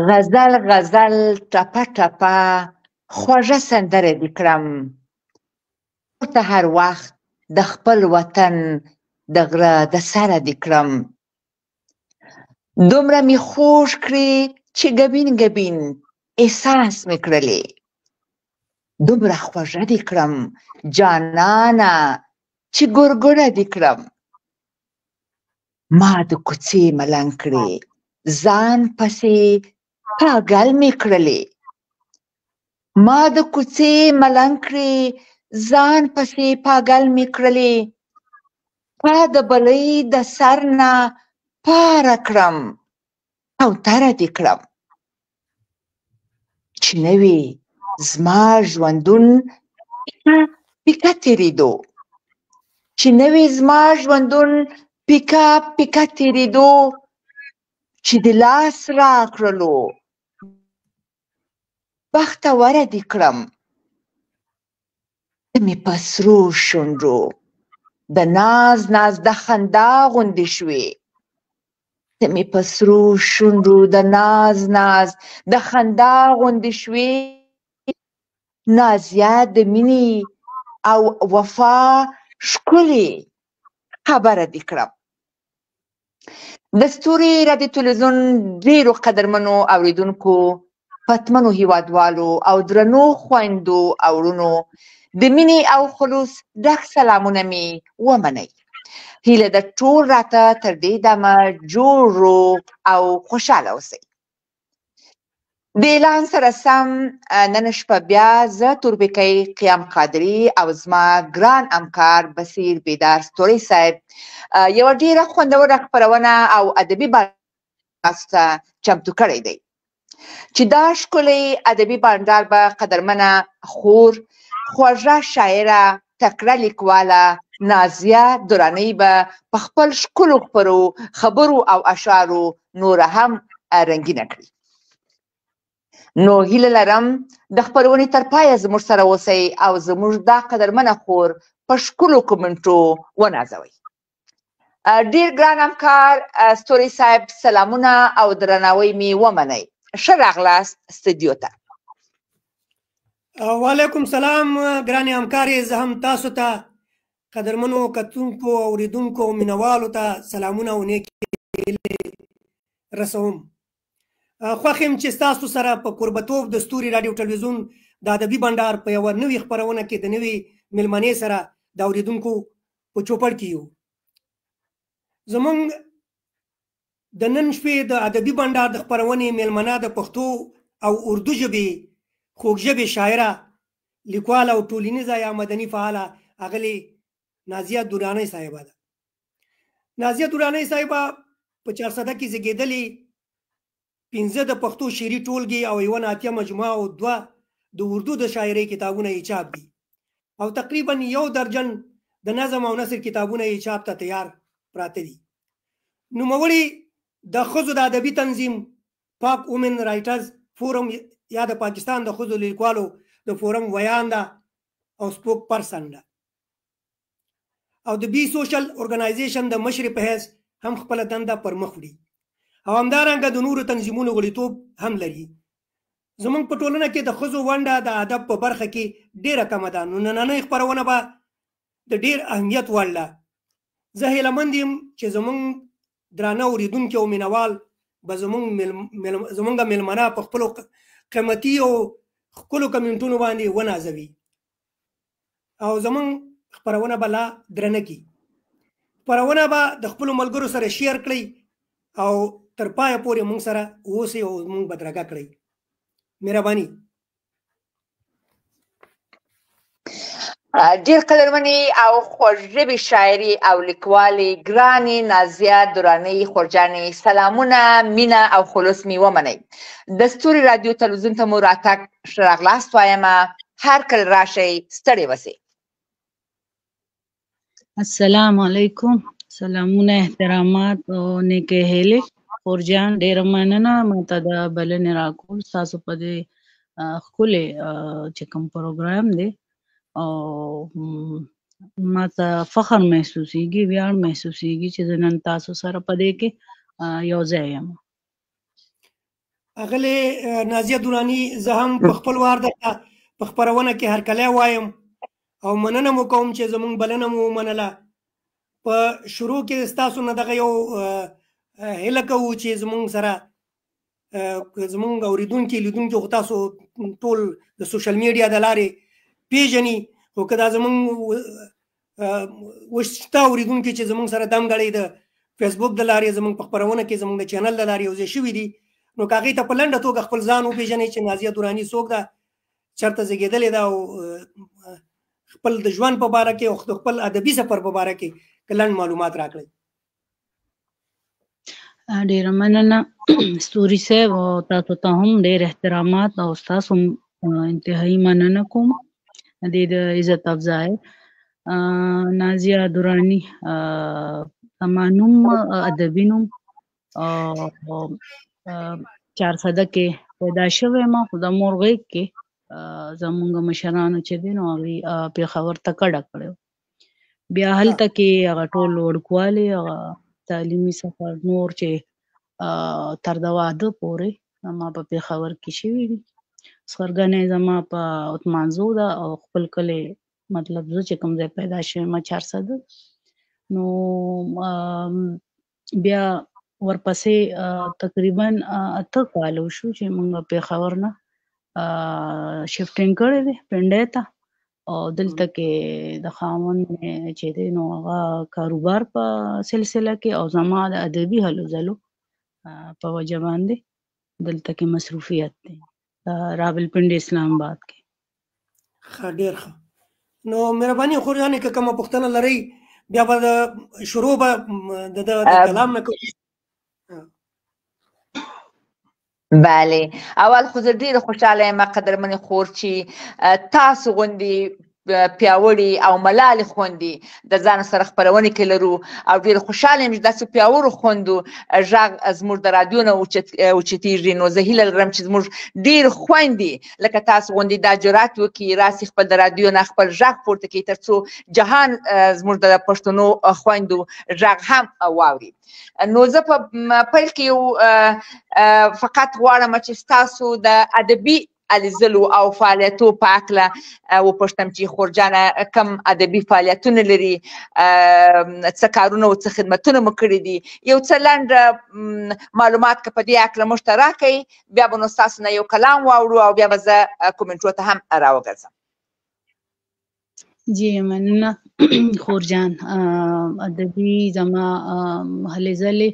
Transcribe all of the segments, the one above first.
غزل غزل ټپه ټپه خوږه سندره دې کړم پورته هر وخت د خپل وطن د غره د سره دې کړم دومره مې خوږ کړې چې ګبین ګبین احساس مې کړلې دومره خوږه دې کړم جانانه چې ګورګوره دې کړم ما د کوڅې ملنګ کړې ځان پسې پاګل مې کړلې ما د کوڅې ملنګ کړې ځان پسې پاګل مې کړلې تا د بلۍ د سر نه پاره کړم کوتره دې کړم چې نه وي زما ژوندون پیکه تېرېدو چې نه وي زما ژوندون پیکه پیکه تېرېدو چې د لاس راکړلو بختوره دې کړم ته مې په سرو شونډو د ناز ناز د خندا غوندې شوې ته مې په سرو شونډو د ناز ناز د خندا غوندې شوې نازیه د مینې او وفا ښکلې خبره دې کړم د ستوري رادیو تلویزیون ډېرو قدرمنو اورېدونکو پتمنو هیوادوالو او درنو خویندو او وروڼو د مینې او خلوص ډک سلامونه مې ومنئ هیله ده ټول راته تر دې دمه جوړ روغ او خوشحاله اوسئ د اعلان سره سم نن شپه بیا زه تورپیکۍ قیام قادري او زما ګران همکار بصیر بیدار ستوري صاحب یوه ډېره خوندوره خپرونه او ادبي تاسو ته چمتو کړی دی چې دا ښکلی ادبي بانډار به قدرمنه خور خوږه شاعره تکړه لیکواله نازیه درانۍ به په خپل ښکلو خبرو او اشعارو نوره هم رنګینه کړي نو هیله لرم د خپرونې تر پایه زموږ سره اوسئ او زموږ دا قدرمنه خور په ښکلو کومنټو ونازوئ ډېر ګران همکار ستوري صاحب سلامونه او درناوی مې ومنئ ښه راغلاست استودیو ته وعلیکم سلام ګرانې همکارې زه هم تاسو ته قدرمنو کتونکو اورېدونکو مینوالو ته سلامونه او نیکې هیلې رسوم خوښ یم چې ستاسو سره په کوربتوب د ستوري راډیو ټلویزیون د ادبي بنډار په یوه نوې خپرونه کې د نوې مېلمنې سره د اورېدونکو په چوپړ کې یو زموږ د نن شپې د ادبي بنډار د خپرونې مېلمنه د پښتو او اردو ژبې خوږ ژبې شاعره لیکواله او ټولنیزه یا مدني فعاله اغلې نازیه درانۍ صاحبه ده نازیه درانۍ صاحبه په 400 کې زیږېدلې 15 د پښتو شعري ټولګې او یوه نعتیه مجموعه او 2 د اردو د شاعرۍ کتابونه یې چاپ دي او تقریبا 1 درجن د نظم او نثر کتابونه یې چاپ ته تیار پراته دي نوموړي د ښځو د ادبي تنظیم پاک وومن رایټرز فورم یا د پاکستان د ښځو لیکوالو د فورم ویان ده او سپوک پرسن ده او د بي سوشل ارګنایزیشن د مشرې په حیث هم خپله دنده پر مخ وړي او همدارنګه د نورو تنظیمونو غړیتوب هم لري زموږ په ټولنه کې د ښځو ونډه د ادب په برخه کې ډېره کمه ده نو نننۍ خپرونه به د ډېر اهمیت وړ ده زه هیلهمند یم چې زموږ درانه اورېدونکي او مینوال به زموږ مېلمنه په خپلو قیمتي او ښکلو کمنټونو باندې ونازوي او زموږ خپرونه به لا درنه کړي خپرونه به د خپلو ملګرو سره شیر کړئ او تر پایه پورې موږ سره اوسئ او موږ بدرګه کړئ مهرباني ډېر قدرمنې او خوږژبې شاعري او لیکوالې ګرانې نازیه درانۍ خورجانې سلامونه مینه او خلوص مې ومنئ د ستوري راډیو تلویزیون ته مو راتګ ښه راغلاست وایمه هر کله راشئ ستړې وسئ السلام علیکم سلامونه احترامات او نیکې هیلې خورجان ډېره مننه ماته د بلنې راکول ستاسو په دې ښکلې چې کوم پروګرام دی او ماته فخر محسوسیږي ویاړ محسوسیږي چې زه نن تاسو سره په دې کې یو ځای یم اغلې نازیه دراني زه هم په خپل وار درته په خپرونه کې هرکلی وایم او مننه مو کوم چې زموږ بلنه مو ومنله. په شروع کې ستاسو نه دغه یو هیله کوو چې زموږ سره زموږ اورېدونکي لیدونکي خو تاسو ټول د سوشل میډیا د لارې پیژني، خو که دا زموږ وشته اورېدونکي چې زموږ سره دم ګړی د فیسبوک د لارې زموږ په خپرونه کې زموږ د چینل د لارې یوځای شوي دي، نو که هغې ته په لنډه توګه خپل ځان وپېژنئ چې نازیه دراني څوک ده، چېرته زېږېدلې ده او خپل د ژوند په باره کې او د خپل ادبي سفر په باره کې که لنډ معلومات راکړئ. ډېره مننه ستوري صاحب، او تاسو ته هم ډېر احترامات او ستاسو انتهایي مننه کوم د دې د عزت افزای. نازیه دراني زما نوم ادبي نوم 400 کې پیدا شوی یم، خو د مور غېږ کې زمونږ مشرانو چې دی نو هغوی پېښور ته کډه کړی و. بیا هلته کې هغه ټول وړوکوالی هغه تعلیمي سفر نور چې تر د واده پورې زما په پېښور کې شوي دي. سخرګنۍ زما په عثمانزو ده او خپل کلی مطلب زه چې کوم ځای پیدا شوی یم 400. نو بیا ورپسې تقریبا 8 کاله وشو چې موږ پېښور نه شفټینګ کړی دی پنډۍ ته، او دلته کې د خاوند چې دی نو هغه کاروبار په سلسله کې او زما د ادبي هلو ځلو په وجه باندې دلته کې مصروفیت دی راولپنډي اسلام آباد کې. ښه، ډېر ښه. نو مهرباني خورجانې که کومه پوښتنه لرئ بیا به شروع به د کلام نه کوو. بله، اول خو زه ډېره خوشحاله یم قدرمنې خور چې تاسو غوندې پیاوړي او ملالې خوندې د ځان سره خپرونې کې لرو او ډېره خوشحاله یم چې داسې پیاوړو خوندو غږ زموږ د رادیو نه اوچتېږي. نو زه هیله لرم چې زموږ ډېر خویندې لکه تاسو غوندې دا جرات وکړي راسي خپل د رادیو نه خپل غږ پورته کړي تر څو جهان زموږ د پښتنو خویندو غږ هم واوري. نو زه په پیل کې یو فقط غواړم چې ستاسو د ادبي الزلو او فعالیتو په هکله وپوښتم چې خورجانه کوم ادبي فعالیتونه لري، څه کارونه او څه خدمتونه مو کړي دي، یو څه لنډ معلومات که په دې هکله موږ ته راکړئ، بیا به نو ستاسو نه یو کلام واورو او بیا به زه کومنټو ته هم راوګرځم. جی مننه خورجان. ادبي زما هلې ځلې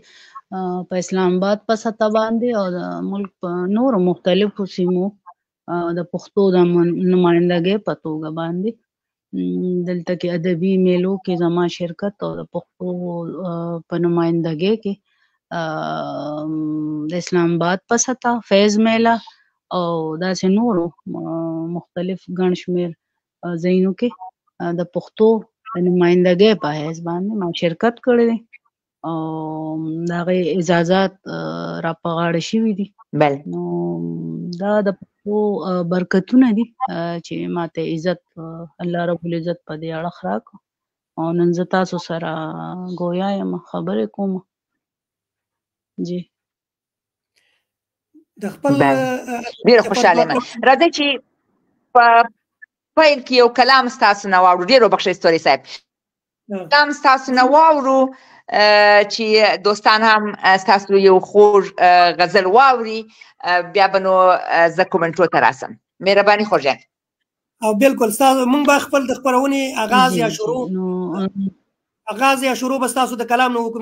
په اسلام آباد په سطح باندې او د ملک په نورو مختلفو سیمو د پښتو د نمائندګۍ په توګه باندې دلته کې ادبي میلو کې زما شرکت او د پښتو په نمائندګۍ کې د اسلام آباد په سطح فیض میله او داسې نورو مختلف ګڼ شمېر ځایونو کې د پښتو د نمائندګۍ په حیث باندې ما شرکت کړی دی او د هغې اجازات را په غاړه شوي دي. نو دا د پښتو برکتونه دي چې ماته عزت الله رب العزت په دې اړخ راکړو او نن زه تاسو سره ګویا یم خبرې کوم. جی د خپل ډېره خوشحاله یم. راځئ چې په پیل کې یو کلام ستاسو نه واورو. ډېر وبخښئ ستوري صاحب، کلام ستاسو نه واورو چې دوستان هم ستاسو یو خوږ غزل واوري، بیا به نو زه کومنټو ته راسم. مهرباني خورجان. او بالکل ستاسو موږ به خپل د خپرونې آغاز یا شروع به ستاسو د کلام نه وکړو.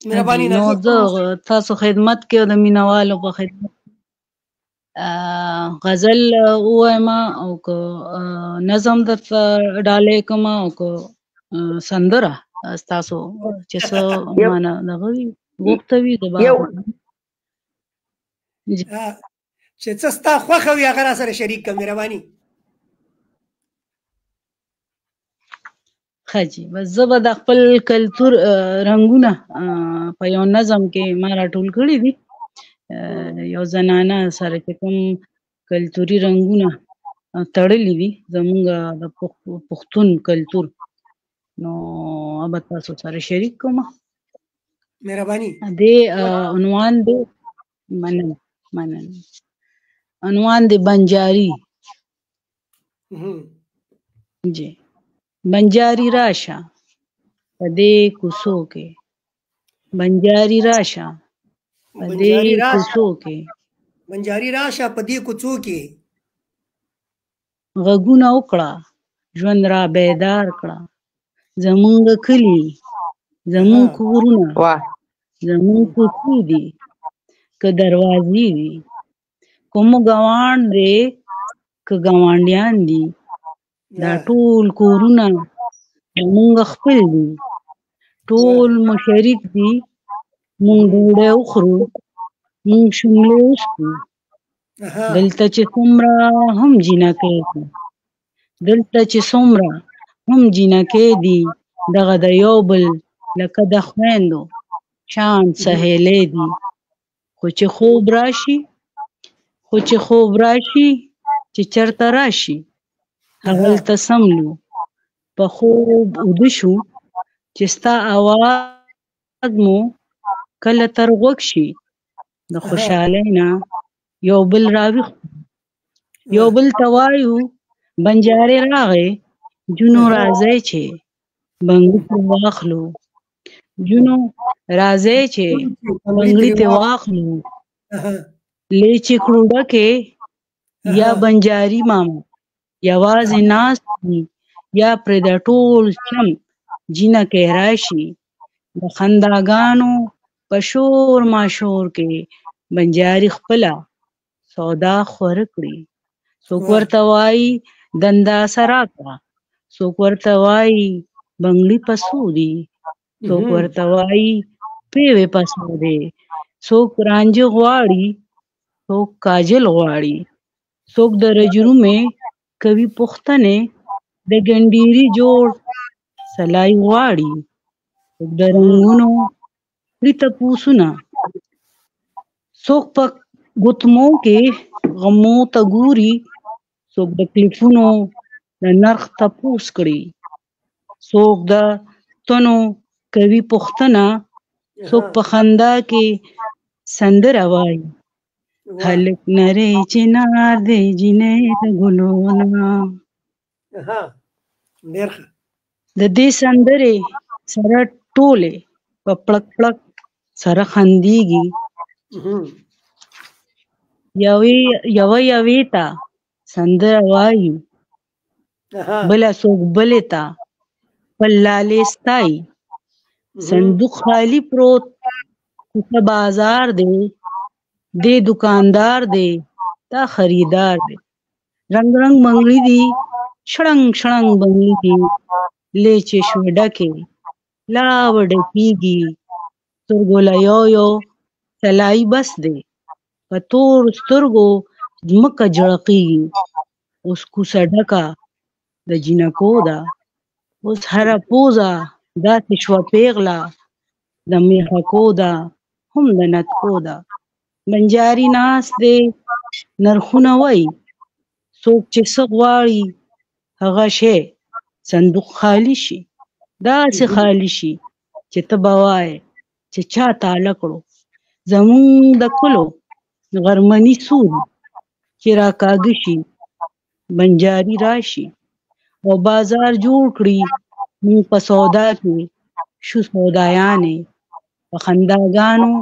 مهرباني نو زه تاسو خدمت کې او د مینوالو په خدمت غزل ووایم او که نظم درته ډالۍ کړم او که سندره ستاسو چې څه معنی دغه وي غوښته وي د چې څه ستا خوښه وي هغه راسره شریک کړه. مهرباني. ښه جي، بس زه به د خپل کلتور رنګونه په یو نظم کې ما راټول کړي دي. یو زنانه سره چې کوم کلتوري رنګونه تړلي دي زمونږ د پښتون کلتور، نو به تاسو سره شریک کوم. مهرباني دې عنوان دی مننه عنوان دی بنجاري. جی بنجاري راشه په دې کوڅو کې، بنجاري راشه په دې کوڅو کې، بنجاري راشه په دې کوڅو کې، غږونه وکړه ژوند را بیدار کړه، زمونږ کلي زمونږ کورونه زمونږ کوڅې دي که دروازې دي، کوم ګاونډ دی که ګاونډیان دي، دا ټول کورونه زمونږ خپل دي، ټول مشرک دي، مونږ ډوډۍ وخورو مونږ شملې وڅښو. دلته چې څومره هم جینکۍ دي، دلته چې څومره هم جینکۍ دي، دغه د یو بل لکه د خویندو شان سهیلۍ دي. خو چې خوب راشي چې چرته راشي هغلته سملو، په خوب اوده شو چې ستا اواز مو کله تر غوږ شي، د خوشحالۍ نه یو بل راویښ یو بل ته وایو بنجاري راغی جونو راځئ چې بنګړي ترې واخلو، جونو راځئ چې بنګړي ترې واخلو، لې چې کړو ډکې یا بنجاري ماما یوازې ناست وي یا پرې د ټول چم جینکۍ راشي، د خنداګانو په شور ماشور کې بنجاري خپله سودا خوره کړي. څوک ورته وایي دنداسه راکړه، څوک ورته وایي بنګړي په څو دي، څوک ورته وایي پیوې په څو دی، څوک رانجه غواړي څوک کاجل غواړي، څوک د رجرومې کوي پوښتنې د ګنډېري جوړ سلای غواړي، څوک د رنګونو کړي تپوسونه، څوک په ګوتمو کې غمو ته ګوري، څوک د کلیفونو د نرخ تپوس کړي، څوک د تنو کوي پوښتنه، څوک په خندا کې سندره وایي، هلک نری چنار دی جینۍ د ګلونه. د دې سندرې سره ټولې په پړک پړک سره خندېږي، یوې ته سندره وایي، بله څوک بلې ته خپل لالې ستایي، صندوق خالي پروت کوڅه بازار دی، دی دکاندار دی دا خریدار دی، رنګ رنګ بنګړي دي شړنګ شړنګ بنګړي دي، لې چې شوې ډکې لا به ډکېږي، سترګو له یو سلایي بس دی، په تور سترګو ځمکه جړقېږي، اوس کوڅه ډکه د جینکو ده، اوس هره پوزه داسې شوه پیغله د میخکو ده هم د نتکو ده. بنجاري ناست دی نرخونه وایي، څوک چې څه غواړي هغه شی صندوق خالي شي، داسې خالي شي چې ته به وایې چې چا تاله کړو، زمونږ د کلو غرمني سود چې راکاږه شي، بنجاري راشي او بازار جوړ کړي، مونږ په سودا کې شو سودایانې، په خنداګانو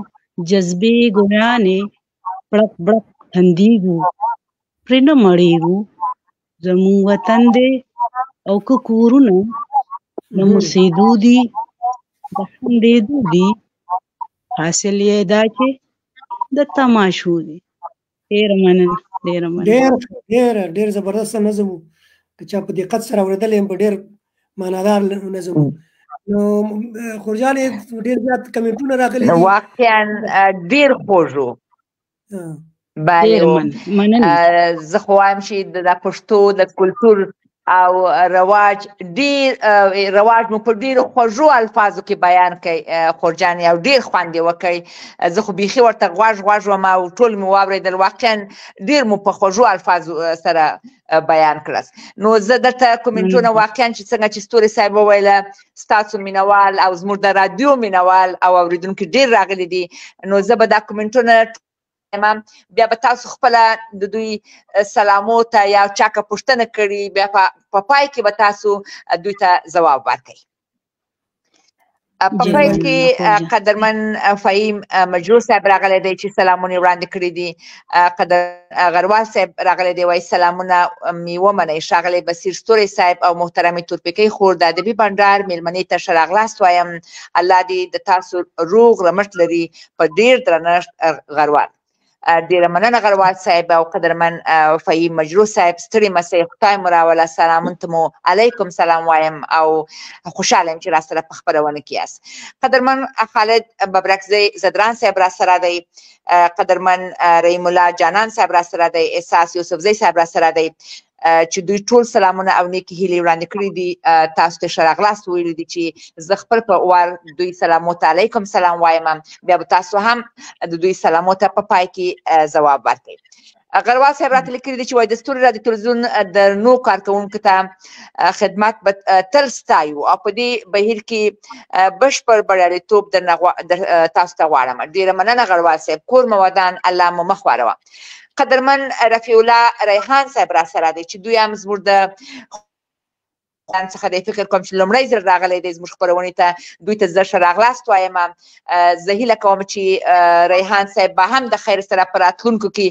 جذبې ګلانې، بړق بړق خندېږو پرې نه مړېږو، زمونږ وطن دی او که کورونه د موسېدو دي د خندېدو دي، حاصل یې دا چې د تماشو دي. ډېره مننه ډېره مننه. ډېر زبردست نظم و، که چا په دقت سره اورېدلی یم په ډېر معنادار نظم و. نو خورجانې ډېر زیات کمنټونه راغلي دي، واقعا ډېر خوږ و. زه خو وایم چې د پښتو د کلتور او رواج مو په ډیرو خوږو الفاظو کې بیان کړي خورجانې او ډیر خوند یې وکړي. زه خو بیخي ورته غوږ وم او ټول مې واورېدل، واقعا ډیر مو په خوږو الفاظو سره بیان کړاست. نو زه درته کومنټونه واقعا چې څنګه چې ستوري صاحب وویله ستاسو مینوال او زموږ د رادیو مینوال او اوریدونکي ډیر راغلي دي، نو زه به دا کومنټونه بیا به تاسو خپله د دوی سلامو ته یا چا که پوښتنه کړي بیا په پای کې به تاسو دوی ته ځواب ورکړئ. په پیل کې قدرمن فهیم مجروح صاحب راغلی دی چې سلامونه یې وړاندې کړي دي. غروال صاحب راغلی دی وایي سلامونه مې ومنئ. ښاغلی بصیر ستوری صاحب او محترمې تورپیکۍ خور د ادبي بنډار میلمنې ته ښه راغلاست وایم. الله دې د تاسو روغ رمټ لري. په ډېر درنښت غروال. ډیره مننه غروال صاحب او قدرمن فهیم مجروح صاحب. ستړي مسئ، خدای مو راوله. سلامون ته مو علیکم سلام وایم او خوشحاله یم چې را سره په خپرونه کې یاست. قدرمن خالد ببرکزی زدران صاحب را سره دی. قدرمن رحیم الله جانان صاحب را سره دی. احساس یوسفزی صاحب را سره دی چې دوی ټول سلامونه او نیکې هیلې وړاندې کړي دي. تاسو ته ښه راغلاست ویلي دي چې زه خپل په وار دوی سلامو ته علیکم سلام وایم. بیا به تاسو هم د دوی سلامو ته په پای کې ځواب ورکړئ. غروال صاحب راته لیکلي دي چې وایي د ستوري رادیو تلویزیون د نو کارکوونکو ته خدمت به تل ستایو او په دې بهیر کې بشپړ بریالیتوب تاسو ته غواړم. ډېره مننه غروال صاحب. کور مو ودان، الله مو مخ واړوه. قدرمن رفیع الله ریحان صاحب را سره دی چې دوی هم زموږ د څخه دی. فکر کوم چې لومړی ځل راغلی دی زموږ خپرونې ته. دوی ته زه ښه راغلاست وایم. زه هیله کوم چې ریحان صاحب به هم د خیر سره په راتلونکو کې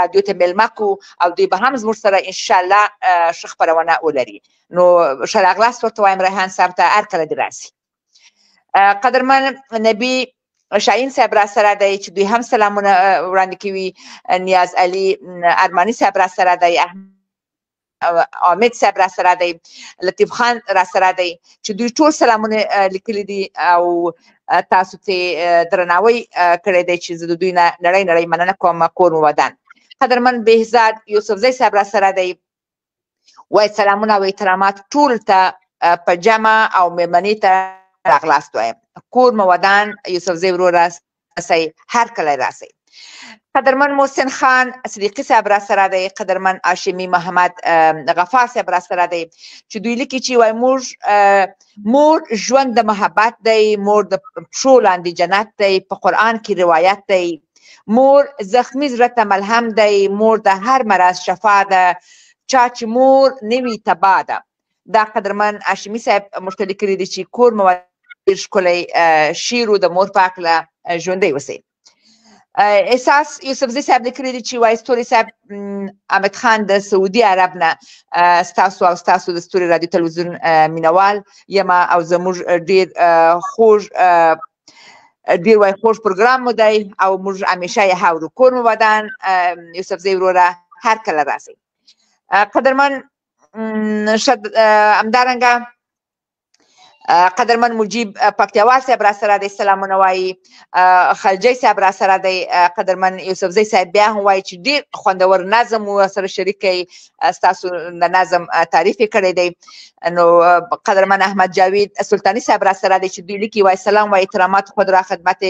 رادیو ته میلمه کړو او دوی به هم زموږ سره انشاءالله ښه خپرونه ولري. نو ښه راغلاست ورته وایم ریحان صاحب ته هر کله دې راسي. قدرمن نبی شاهین صاحب را سره دی چې دوی هم سلامونه وړاندې کوي. نیاز علي ارماني صاحب را سره دی. حامد صاحب را سره دی. لطیف خان را سره دی چې دوی ټول سلامونه لیکلي دي او تاسو ته درناوی کړی دی چې زه د دوی نه نړۍ مننه کوم. کور مو ودان. قدرمن بهزاد یوسفزی صاحب را سره دی. وایي سلامونه او احترامات ټول ته په جمع او میلمنې ته راغلاست وایم. کور مو ودان یوسفزی ورور راسئ، هر کله راسئ. قدرمن محسن خان صدیقی صاحب را سره دی. قدرمن هاشمي محمد غفار صاحب را سره دی چې دوی لیکي چې وایي مور ژوند د محبت دی، مور د پښو لاندې جنت دی، په قرآن کې روایت دی. مور زخمی زړه ته ملهم دی، مور د هر مرض شفا ده، چا چې مور نه وي تباه ده. دا قدرمن هاشمي صاحب موږ ته لیکلي دي چې کور مو ډېر ښکلی شعر و د مور په هکله ژوندی اوسئ. احساس یوسفزی صاحب لیکلي دي چې وایي ستوري صاحب حامد خان د سعودي عرب نه ستاسو او ستاسو د ستوري رادیو تلویزیون مینوال یم او زموږ ډېر وایي خوږ پروګرام مو دی او موږ همیشه یې اورو. کور مو ودان یوسفزی وروره، هر کله راسئ. قدرمن همدارنګه قدرمن مجیب پکتیاوال صاحب را سره دی. سلامونه وایي. خلجی صاحب را سره دی. قدرمن یوسفزی صاحب بیا هم وایي چې ډېر خوندور نظم مو سره شریک کوي. ستاسو د نظم تعریف یې کړی دی. نو قدرمن احمد جاوید سلطانی صاحب را سره دی چې دوی لیکي وایي سلام و احترامات خود را خدمت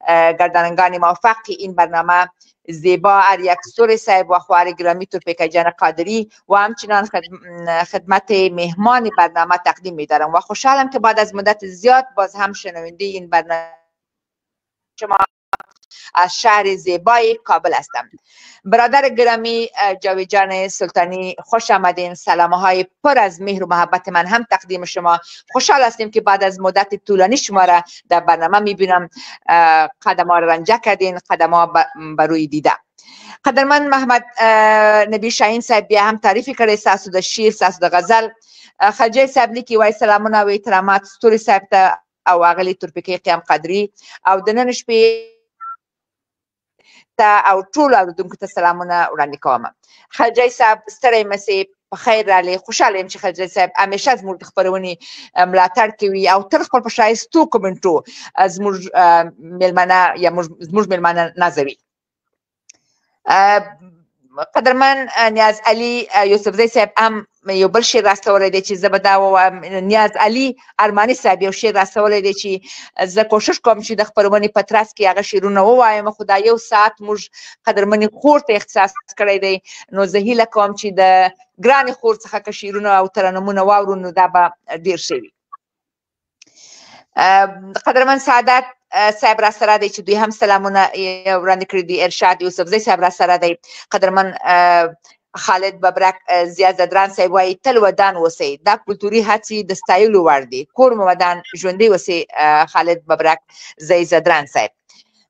گردانندگان موفق این برنامه زیبا اریک ستوری صاحب و خواهر گرامی تورپیکه جان قادری و همچنان خدمت مهمان برنامه تقدیم می‌دارم و خوشحالم که بعد از مدت زیاد باز هم شنونده این برنامه شما از شهر زیبای کابل هستم. برادر گرامی جاوید جان سلطانی خوش آمدین. سلامه های پر از مهر و محبت من هم تقدیم شما. خوشحال هستیم که بعد از مدت طولانی شما را در برنامه میبینم. قدم ها را رنجه کردین، قدم ها بروی دیده. قدرمن محمد نبی شاهین صاحب بیا هم تعریفی کرده ساسو د شعر، ساسو د غزل. خلجی صاحب لیکي وایي سلامونه او احترامات ستوري صاحب ته او اغلې تورپیکۍ قیام قادري او د نن شپې ته او ټول اورېدونکو ته سلامونه وړاندې کوم. خلجی صاحب ستړی مسئ، په خیر راغلی. خوشحاله یم چې خلجی صاحب همیشه زموږ د خپرونې ملاتړ کوي او تل خپل په ښایستو کومنټو زموږ میلمانه یا زموږ میلمانه نازوي. قدرمن نیاز علي یوسفزی صاحب هم یو بل شعر راستولی دی چې زه به دا ووایم. نیاز علي ارماني صاحب یو شعر راستولی دی چې زه کوشش کوم چې د خپرونې په ترڅ کې هغه شعرونه ووایم، خو دا یو ساعت موږ قدرمنې خور ته اختصاص کړی دی، نو زه هیله کوم چې د ګرانې خور څخه که شعرونه او ترنمونه واورو نو دا به ډېر ښه وي. قدرمن سعادت صاحب را سره دی چې دوی هم سلامونه وړاندې کړي دي. ارشاد یوسفزی صاحب را سره دی. قدرمن خالد ببرک زیا زدران صاحب وایي تل ودان اوسئ، دا کلتوري هڅې د ستایلو وړ دي. کور مو ودان، ژوندی اوسئ. خالد ببرک زی زدران صاحب.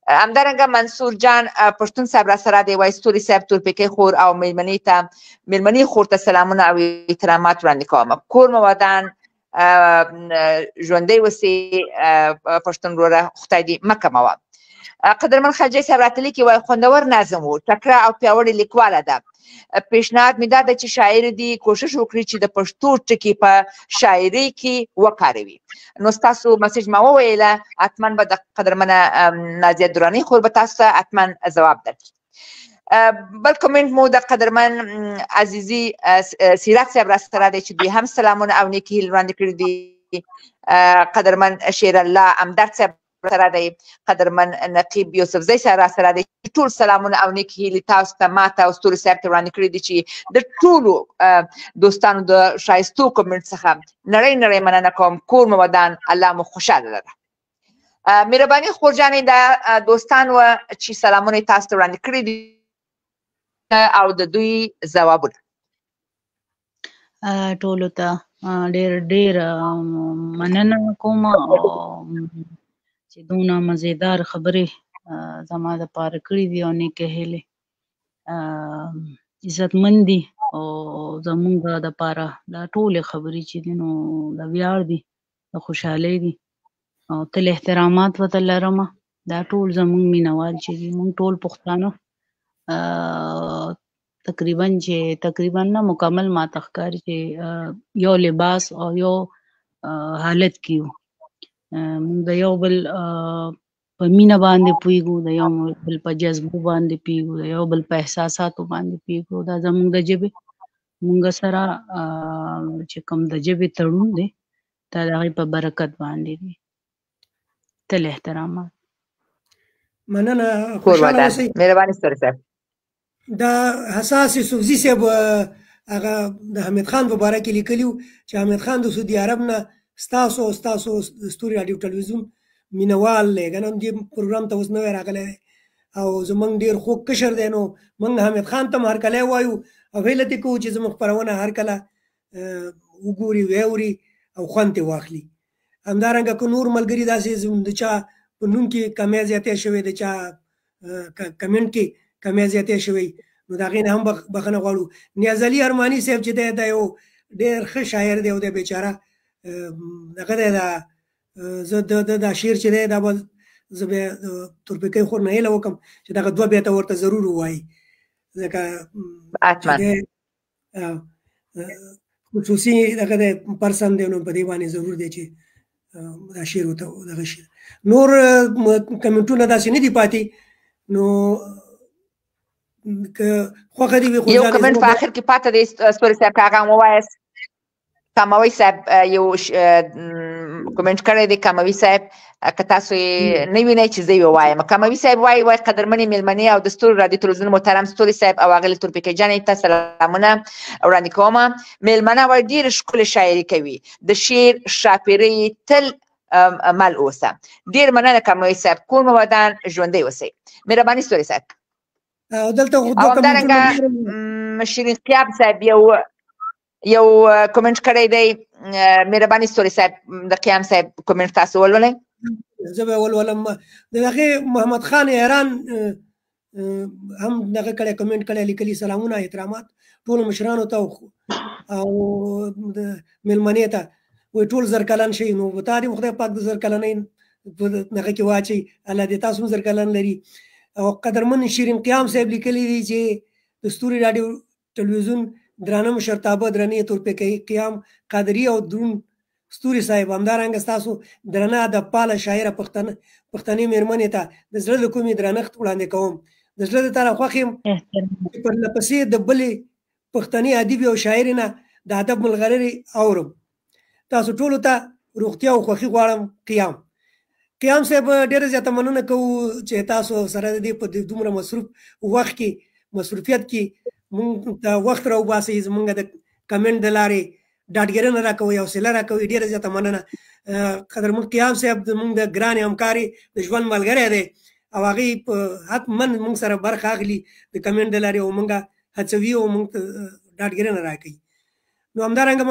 همدارنګه منصور جان پښتون صاحب را سره دی، وایي ستوري صاحب تورپیکۍ خور او میلمنې خور ته سلامونه او احترامات وړاندې کوم. کور مو ودان، ژوندی اوسئ پښتون وروره، خدای دې مه کموه. قدرمن خلجی صاحب راته لیکي وایي خوندور نظم و، تکړه او پیاوړې لیکواله ده. پیشنهاد مې دا ده چې شاعر دې کوشش وکړي چې د پښتو ټکي په شاعري کې وکاروي. نو ستاسو مسیج ما وویله، حتما به د قدرمنه نازیه دراني خور به تاسو ته حتما ځواب درکړي. بل کمنټ مو د قدرمن عزیزي سیرت صاحب را سره دی چې دوی هم سلامونه او نیکې هیلې وړاندې کړي دي. قدرمن شیر الله امدرد صاحب سره دی. قدرمن نقیب یوسفزی صاحب را سره دی. ټول سلامونه او نیکې هیلې تاسو ته، ماته او ستوري صاحب ته وړاندې کړي دي چې د ټولو دوستانو د ښایستو کمنټ څخه نړۍ مننه کوم. کور مو ودان، الله مو خوشحاله لره. مهرباني خورجانې دا دوستان وه چې سلامونه یې تاسو ته وړاندې کړي دي او د دوی ځوابونه. ټولو ته ډېر مننه کوم چې دونه مزیدار خبرې زما دپاره کړي دي او نیکې هیلې. عزتمند دي او زمونږ دپاره دا ټولې خبرې چې دي نو د ویاړ دي، د خوشحالۍ دي او تل احترامات ورته لرمه. دا ټول زمونږ مینوال چې دي، مونږ ټول پښتانه تقریبا نه مکمل ماته ښکاري چې یو لباس او یو حالت کې یو. موږ د یو بل په مینه باندې پوهېږو، د یو بل په جذبو باندې پوهېږو، د یو بل په احساساتو باندې پوهېږو. دا زموږ د ژبې موږ سره چې کوم د ژبې تړون دی دا د هغې په برکت باندې دی. تل احترامات. مننه، کور خوشحاله ودان. اوسئ. مهرباني ستوري صاحب. دا حساس یوسفزي صاحب هغه د حمید خان په باره کې لیکلي وو چې حمید خان د سعودي عرب نه ستاسو او ستاسو ستوري راډیو ټلویزیون مینوال دی، که نه دې پروګرام ته اوس نوی راغلی دی او زموږ ډېر خوږ کشر دی. نو موږ حمید خان ته هم هرکلی وایو او هیله دې کوو چې زموږ خپرونه هر کله وګوري، واوري او خوند ترې واخلي. همدارنګه که نور ملګري داسې د چا په نوم کې کمی زیاتی شوی، د چا کمنټ کې کمی زیاتی شوی، نو د هغې نه هم بخښنه غواړو. نیاز علي ارماني صاحب چې دی دا یو ډېر ښه شاعر دی او دی بیچاره دغه دی زه دا شعر چې دی دا به زه بیا د تورپیکۍ خور نه هیله وکړم چې دغه دوه بیته ورته ضرور ووایي، ځکه خصوصي دغه دی پرسن دی نو په دې باندې ضرور دی چې دا شعر ورته دغه شي. نور کمنټونه داسې نه دي پاتې. نو که خوښه دې وي یو کمنټ په آخر کې پاته دی ستوري صاحب، که هغه هم ووایاست. کاموي صاحب یو کمنټ کړی دی. کاموي صاحب که تاسو یې نه وینئ چې زه یې ووایم. کاموي صاحب وایي قدرمنې مېلمنې او د ستوري راډیو تلویزیون محترم ستوري صاحب او هغې تورپیکۍ جانې ته سلامونه وړاندې کوم. مېلمنه وایي ډېرې ښکلې شاعري کوي، د شعر ښاپېرۍ تل مل اوسه. ډېر مننه کاموي صاحب. کور مو ودان، ژوندی اوسئ. مهرباني ستوري صاحب. او دلته او همدارنګه شیرین قیاب صاحب یو کمنټ کړی دی. مهرباني ستوري صاحب د قیام صاحب کمنټ تاسو ولولئ. زه به ولولم. د هغې محمد خان ایران هم دغه کړی کمنټ کړی، لیکلي سلامونه احترامات ټولو مشرانو ته او د مېلمنې ته. وایي ټول زرکلن شئ، نو په تا دې خدای پاک د زرکلنۍ په دغه کې واچوي، الله دې تاسو هم زرکلن لري. او قدرمن شیرین قیام صاحب لیکلي دي چې د ستوري راډیو ټلویزیون درانه مشرتابه درنې تورپیکۍ قیام قادري او درون ستوري صاحب، همدارنګه ستاسو درنه ادب پاله شاعره پښتنې مېرمنې ته د زړه له کومې درنښت وړاندې کوم. د زړه د تله خوښ یم چې پرله پسې د بلې پښتني ادیبې او شاعرې نه د ادب ملغلرې اورم. تاسو ټولو ته روغتیا او خوښي غواړم. قیام صاحب ډېره زیاته مننه کوو چې تاسو سره د دې په دومره مصروفیت کې مونږ ته وخت راوباسئ، زمونږ د کمنټ د لارې ډاډګرنه راکوئ، حوصله راکوئ. ډېره زیاته مننه. قدرمن قیام صاحب زمونږ د ګرانې همکارې د ژوند ملګری دی او هغې په حتما مونږ سره برخه اخلي د کمنټ د لارې او مونږ هڅوي او مونږ ته ډاډګرنه راکوي. نو همدارنګه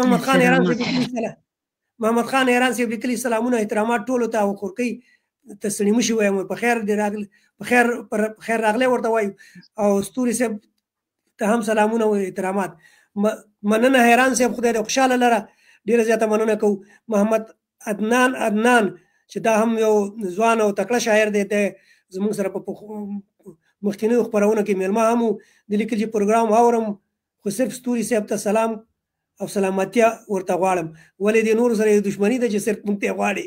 محمد خان ایران صاحب لیکلي سلامونه احترامات ټولو ته او خورکۍ ته ستړي مه شي وایم په خیر راغلی ورته وایو او ستوري صاحب ته هم سلامونه او احترامات. مننه حیران صاحب خدای دې خوشحاله لره. ډېره زیاته مننه کوو. محمد عدنان چې دا هم یو ځوان او تکړه شاعر دی، دی زموږ سره په مخکینیو خپرونو کې میلمه هم و. د لیکلي پروګرام اورم خو صرف ستوري صاحب ته سلام او سلامتیا ورته غواړم. ولې دې نور سره یو دښمني ده چې صرف مونږ ته غواړي.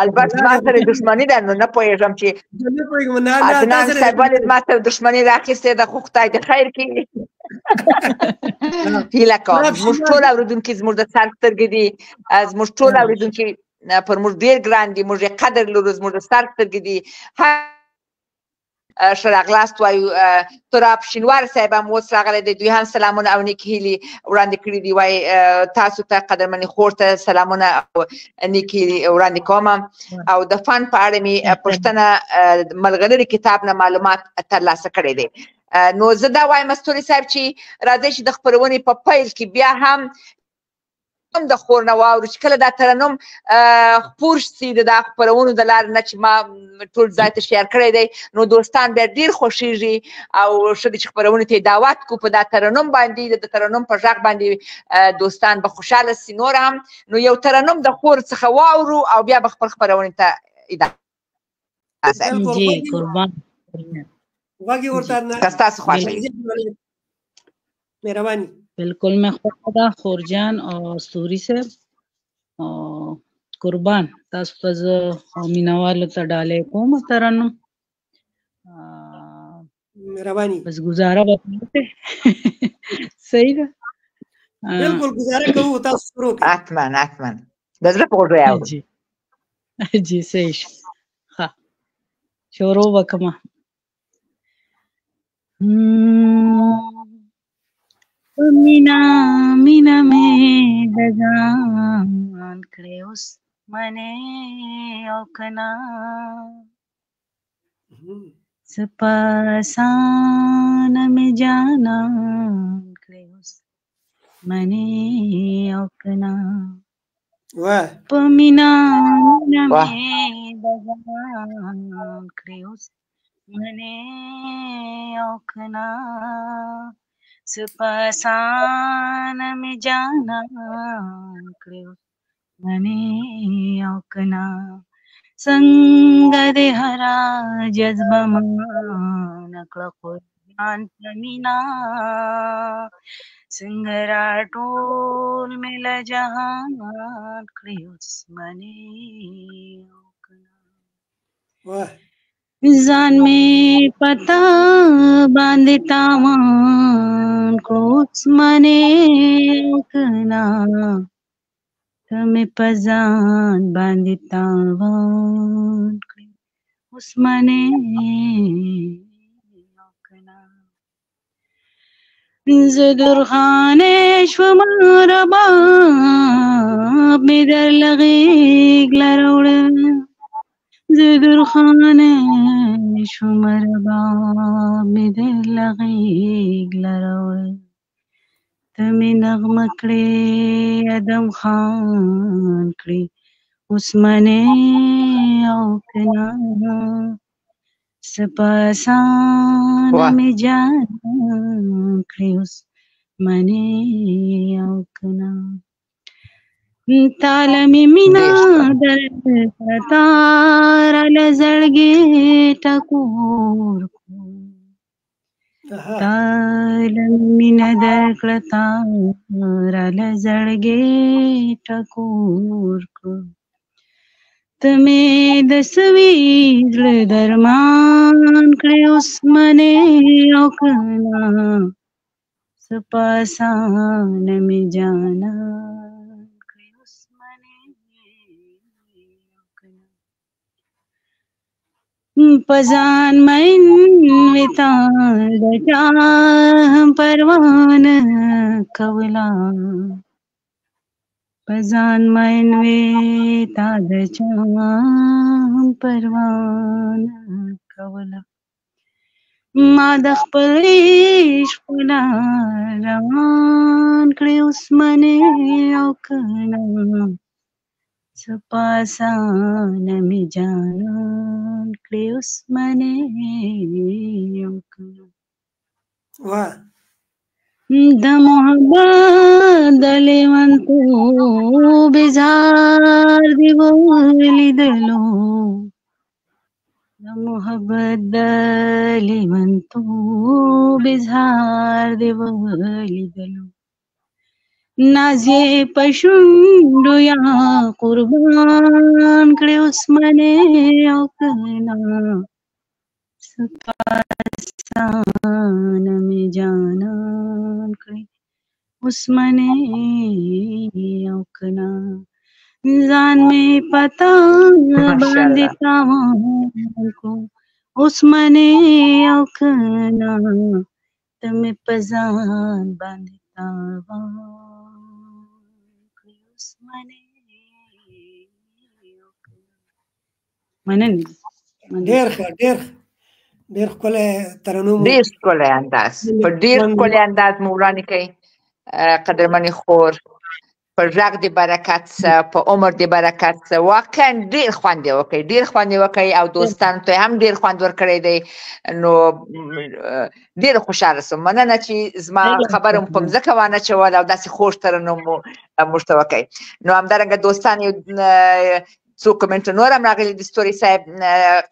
البته ما سره دښمني ده، نو نه پوهېږم چې عدنان صاحب ولې ما سره دښمني راخیستې ده، خو خدای دې خیر کړي. هیله کوم زموږ ټول اورېدونکي زموږ د سر سترګې دي، زموږ ټول اورېدونکي پر موږ ډېر ګران دي، موږ یې قدر لرو، زموږ د سر سترګې دي. ښه راغلاست وایو. تراب شینوار صاحب هم اوس راغلی دی، دوی هم سلامونه او نیکې هیلې وړاندې کړي دي. وایي تاسو ته قدرمنې خور ته سلامونه او نیکې هیلې وړاندې کوم. او د فن په اړه مې پوښتنه ملغلرې کتاب نه معلومات ترلاسه کړی دی. نو زه دا وایم ستوري صاحب چې راځئ چې د خپرونې په پیل کې بیا هم د خور نه واورو چې کله دا ترنم خپور شي د دا خپرونو د لارې نه چې ما ټول ځای ته شیر کړی دی، نو دوستان بیا ډېر خوښېږي او ښه دی چې خپرونې ته یې دعوت کړو په دا ترنم باندې، د ترنم په غږ باندې دوستان به خوشحاله سي. نور هم نو یو ترنم د خور څخه واورو او بیا به خپل خپرونې ته که ستاسو خوښه وي. مهرباني. بالکل میں خوښه ده خورجان او ستوري صاحب او قربان تاسو ته زه مینوالو ته ډالۍ کوم ترنم. مهرباني. بس گزاره به صحیح ده. بالکل گزاره کوو تاسو شروع کړئ. حتما د زړه په غوږو یې اورو. جی صحیح ښه شروع وکړم. مینا مې دګان کړې اوس منې او کنا سپاسان مې جانان کړې اوس منې او کنا په مینا مې دګان کړې اوس منې او کنا سپاسان مې جانان کړې اوس منې او کنا څنګه دې هره جذبه مانه کړه قربان په مینا څنګه راټول مې له جهان کړې اوس منې او کنا ځان مې پتا باندې تاوان کړو اوس منې او کنا ته مې په ځان باندې تاوان کړې اوس منې او کنا زه درخانې شوم رباب مې درله غېږ له راوړه زه درخانې شوم رباب مې درله غېږ له راوړه ته مې نغمه کړې ادم خان کړې اوس منې او کنا سپاسان مې جانان کړې اوس منې او کنا تاله مې مینا درته راله زړګې ټکور تاله مې مینا درکړه راله زړګې ټکور کړو ته مې د سوي زړه درمان کړې اوس منې او که نه څه په اسانه مې جانان کړې اوس منې او که نه په ځان مین وې تا د چا هم پروا نه کوله په ځان مین وې تا د چا هم پروا نه کوله ما د خپل عشق په لار روان کړې اوس منې او که نه څه په اسانه مې جانان کړې اوس منې او که نه واه د محبت د لیونتوب اظهار دې ولیدلو د محبت د لیونتوب اظهار دې ولیدلو ناز یې په شونډو یا قربان کړې اوس منې او که نه څه په اسانه مې جانان کړې اوس منې او که نه ځان مې پتا باندې تاوان کو اوس منې او که نه ته مې په ځان باندې تاوان کړې اوس منې او که نه مننه ډېر ښه ډېر ښکلی ترنم ډېر ښکلی انداز په ډېر ښکلی انداز مو وړاندې کوي قدرمنې خور په غږ دې برکت شه په عمر دې برکت شه واقعا ډېر خوند یې وکړی ډېر خوند یې وکړی او دوستانو ته هم ډېر خوند ورکړی دی نو ډېر خوشحاله شوم مننه چې زما خبره مو په مځکه وانچول او داسې خوږ ترنم مو موږ ته وکړی نو همدارنګه دوستان یو څو کمنټ نور هم راغلي دي ستوري صاحب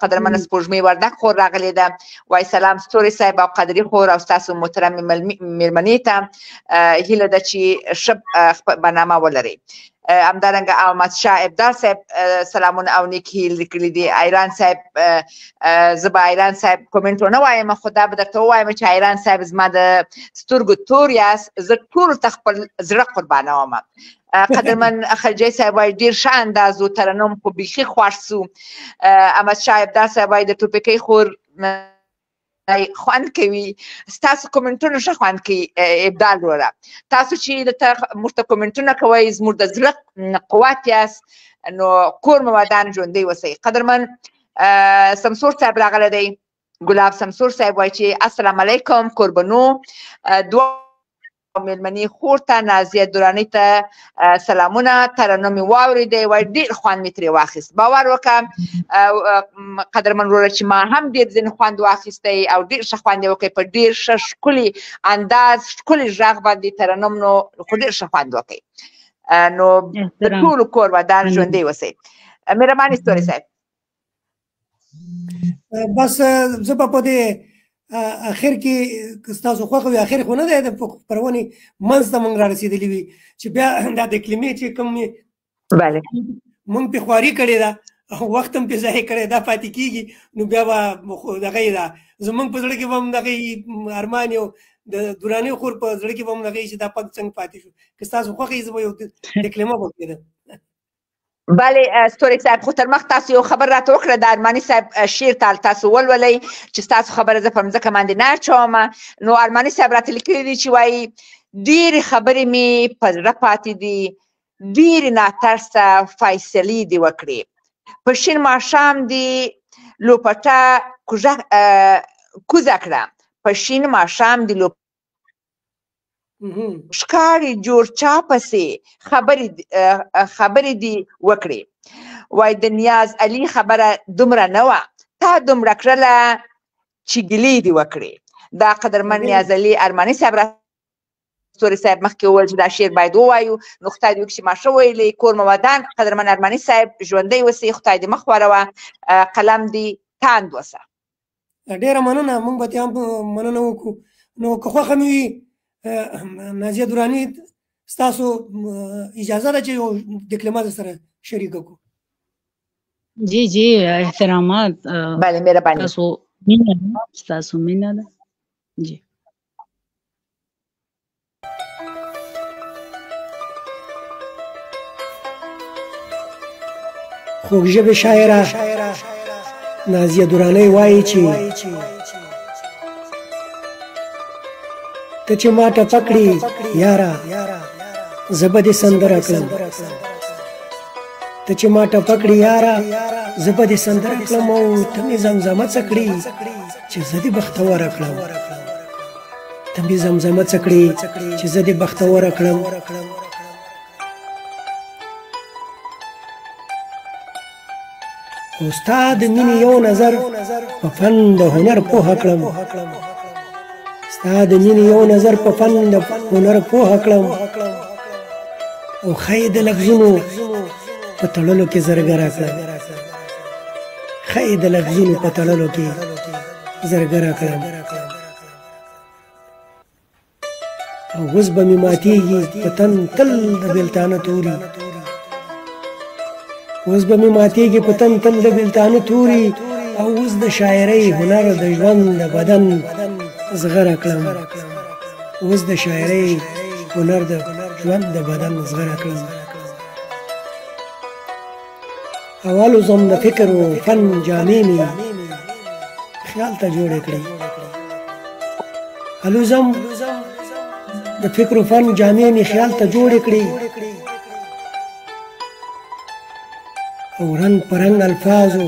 قدرمنه سپوږمۍ وردګ خور راغلې ده وایي سلام ستوري صاحب او قدري خور او ستاسو محترمې مېرمنې ته هیله ده چې ښه برنامه ولرئ همدارنګه احمد شاه ابدال صاحب سلامونه او نیکې هیلې لیکلي دي ایران صاحب زه به ایران صاحب کومنټ ونه وایم خو دا به درته ووایم چې ایران صاحب زما د سترګو تور یاست زه ټولو ته خپل زړه قربانوم قدرمن خلجی صاحب وایي ډېر ښه انداز و ترنم خو بیخي خوښ سو احمد شاه ابدال صاحب وایي د ټوپکۍ خور خوند کوي ستاسو کومنټونه ښه خوند کوي ابدال وروره تاسو چې موږ ته کومنټونه کوئ زموږ د زړه قوت یاست نو کور مو ودان ژوندی اوسئ قدرمن سمسور صاحب راغلی دی ګلاب سمسور صاحب وایي چې السلام علیکم قربنو مېرمنې خور ته نازیه دراني ته سلامونه ترنم مې واورېدی وایي ډېر خوند مې ترې واخیست باور وکړه قدرمن وروره چې ما هم ډېر ځینې خوند واخیستی او ډېر ښه خوند یې وکړی په ډېر ښه ښکلي انداز ښکلي غږ باندې ترنم نو خو ډېر ښه خوند وکړی نو د ټولو کور ودان ژوندی اوسئ مهرباني ستوري صاحب بس زه به په دې اخر کې ستاسو خوښه وي اخر خو نه دی د خپرونې منځ ته موږ رارسېدلي وي چې بیا دا د کلمې چې کوم موږ پې خواري کړې ده وخت هم پې ضایع کړی دا پاتې کېږي نو بیا به دغه یې ده زموږ په زړه کې به هم دغه ارمان یو د دراني خور په زړه کې به هم دغه چې دا پک څنګه پاتې شو که ستاسو خوښه یې زه به یو د کلمه به کېده بله ستوري صاحب خو تر مخ تاسو یو خبر راته وکړه د ارماني صاحب شعر تاسو ولولئ چې ستاسو خبره زه په مځکه باندې نه اچوم نو ارماني صاحب راته لیکلي دي چې وایي ډېرې خبرې مې په زړه پاتې دي ډېرې ناترسه فیصلې دې وکړې په شین ماښام دې لوپټه کوزه کړه په شین ماښام دې ښکاري جوړ چا پسې خبرې دې وکړې وایي د نیاز علي خبره دومره نه وه تا دومره کړله چې ګیلې دې وکړې دا قدرمن نیاز علي ارماني صاحب ستوري صاحب مخکې وویل چې دا شعر باید ووایو نو خدای دې وکړي چې ما ښه ویلی کور مو ودان قدرمن ارماني صاحب ژوندی اوسئ خدای دې مخ واړوه قلم دې تاند وسه ډېره مننه موږ به هم مننه وکړو نو که خوښه مې وي نازیه دراني ستاسو اجازه ده چې یو د کلمه سره شریکه کړو جی احترامات. بله مهرباني. تاسو مینه ده. جی خوږ ژبې شاعره نازیه درانۍ وایي چې ته چې ما ټپه کړې یاره زه به دې سندره کړم، ته چې ما ټپه کړې یاره زه به دې سندره کړم، او ته مې زمزمه څه کړې چې زه دې بختوره کړم، ته مې زمزمه څه کړې چې زه دې بختوره کړم. او ستا د مینې یو نظر په فن د هنر پوهه کړم، ستا د مینې یو نظر په فن د هنر پوهه کړم، او ښایي د لفظونو په تړلو کې زرګره کړم، ښایي د لفظونو په تړلو کې زرګره کړم. او اوس به مې ماتېږي په تن تل د بېلتانه توري، اوس به مې ماتېږي په تن تل د بېلتانه توري، او اوس د شاعرۍ هنر د ژوند د بدن زغره کړم، اوس د شاعرۍ هنر د ژوند د بدن زغره کړم. اول زم د فکر و فن جامې مې خیال ته جوړې کړې، الوزم د فکر و فن جامې مې خیال ته جوړې کړې، او رنگ پرنگ الفاظو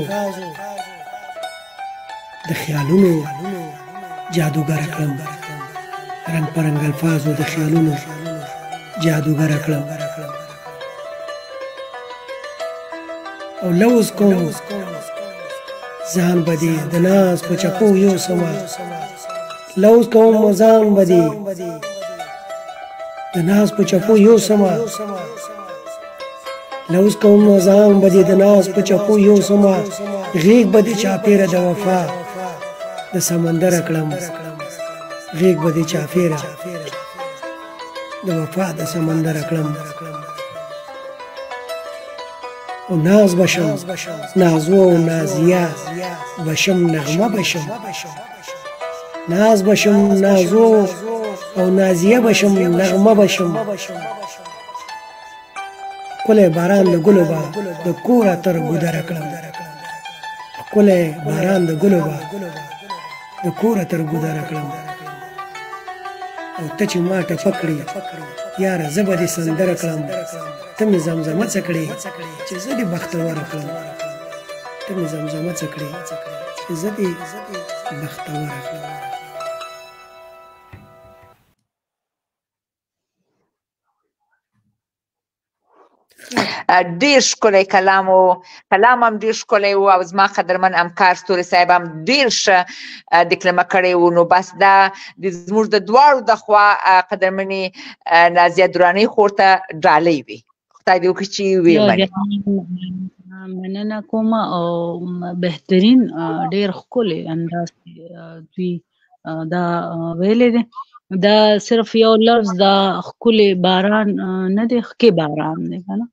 د خیالونو جادوګر کړم، رنگ پرنگ الفاظو د خیالونو جادوګر کړم. او لوز کوم ځان بدی د ناز په چپو یو سما، لوز کوم ځان بدی د ناز په چپو یو سما، لوز کوم ځان بدی د ناز په چپو یو سما، غیږ بدی چاپیره د وفا د سمندر کړم، غیږ بدی چاپیره د وفا د سمندر کړم. او ناز بشم نازو و نازیه بشم نغمه بشم، ناز بشم نازو او نازیه بشم نغمه بشم، کله باران د ګلو با د کوره تر ګودره کړم، کله باران د ګلو با د کوره تر ګودره کړم. او ته چې ما ټپه کړې یاره زه به دې سندره کړم، ته مې زمزمه څه کړې چې زه دې بختوره کړم، ته مې زمزمه څه کړې چې زه دې بختوره کړم. ډیر ښکلی کلام و، کلام هم ډیر ښکلی و، او زما قدرمن همکار ستوري صاحب هم ډیر ښه ډکلمه کړی و. نو بس دا زموږ د دواړو د خوا قدرمنې نازیه درانۍ خور ته ډالۍ وي، خدای دې وکړي چې ویې مني. مننه کوم، او بهترین ډیر ښکلی انداز دوی دا ویلې دی. دا صرف یو لفظ دا ښکلی باران نه دی، ښکې باران دی که نه،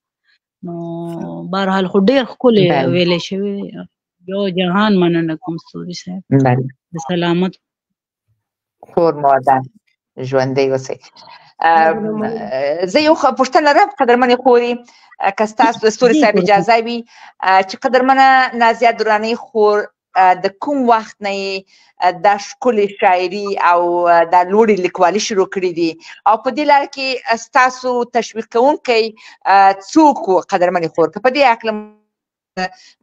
نو بهرحال خو ډېر ښکلی ویلی شوی. یو جهان مننه کوم ستوري صاحب، د سلامت خور مو ودان ژوندی اوسئ. زه یو پوښتنه لرم قدرمنې خورې، که ستاسو د ستوري صاحب اجازه وي، چې قدرمنه نازیه درانۍ خور د کوم وخت نه یې دا ښکلې شاعري او دا لوړې لیکوالي شروع کړي دي، او په دې لاره کې ستاسو تشویق کوونکی څوک و قدرمنې خور؟ که په دې هکله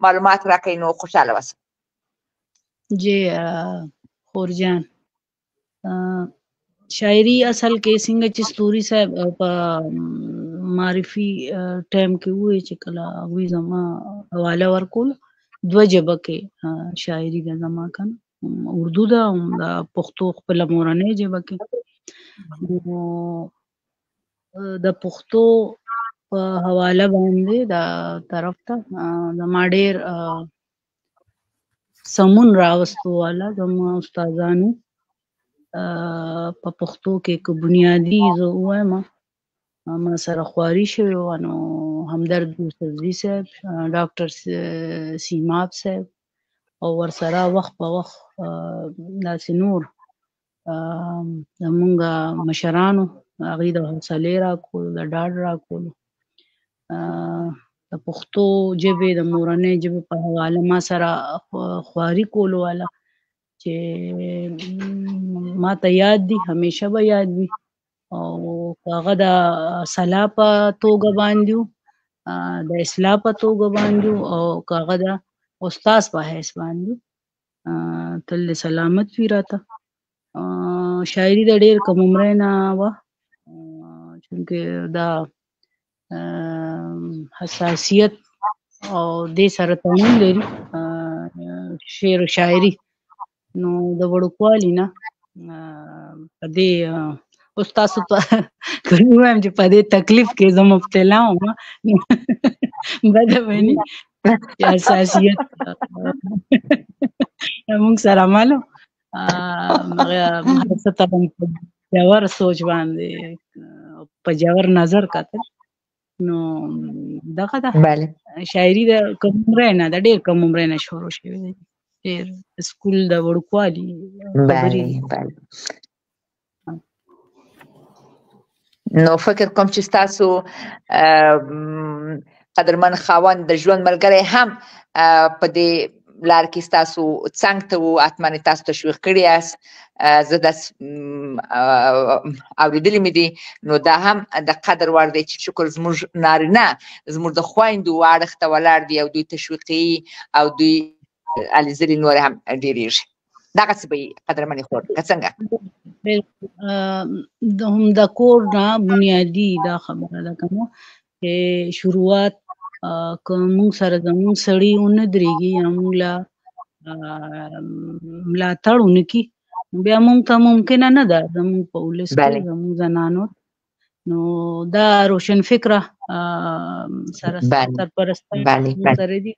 معلومات راکړئ نو خوشحاله اوسم. جی خورجان، شاعري اصل کې څنګه چې ستوري صاحب په معرفي ټایم کې ووایي چې کله هغوی زما حواله ورکول، دوه ژبه کې شاعري ده زما که نه، اردو ده او د پښتو خپله مورنۍ ژبه کې. نو د پښتو په حواله باندې دا طرف ته زما ډېر سمون راوستو والا زما استادانو په پښتو کې که بنیادي زه ووایم ما سره خواري شوې وه نو همدرد یوسفزي صاحب ډاکټر سیماب صاحب او ورسره وخت په وخت داسې نور زمونږ مشرانو هغوی د حوصلې راکولو د ډاډ راکولو د پښتو ژبې د مورنۍ ژبې په حواله ما سره خواري کولو والا چې ما ته یاد دي همیشه به یاد وي او هغه د سلا په توګه باندې د اصلاح په توګه باندې او هغه د استاد په حیث باندې تل سلامت وي راته شاعري د ډېر کم عمرۍ نه وه چونکې دا حساسیت او دې سره تړون لري شعر و شاعري نو د وړوکوالي نه په دې اوس تاسو ته که ووایم چې په دې تکلیف کې زه مبتلا وم بده ویني چې حساسیت موږ سره مالو هر څه ته په ژور سوچ باندې په ژور نظر کتل نو دغه ده شاعري د کم عمرۍ نه د ډېر کم عمرۍ نه شروع شوې دی ډېر سکول د وړوکوالي خبرې نو فکر کوم چې ستاسو قدرمن خاوند د ژوند ملګری هم په دې لار کې ستاسو څنګ ته و حتما تاسو تشویق کړي یاست زه داسې اورېدلي مې دي نو دا هم د قدر وړ دی چې شکر زموږ نارینه زموږ د خویندو اړخ ته ولاړ دي او دوی تشویقي او دوی هلې ځلې نورې هم ډېرېږي دغسې به یې قدرمنې خور که څنګه هم د کور نه بنیادي دا خبره ده که نه چې شروعات که موږ سره زموږ سړي ونه درېږي یا موږ له ملاتړ ونه کړي بیا موږ ته ممکنه نه ده زموږ په ولس کې زموږ زنانو نو دا روشن فکره سرپرستان سره دي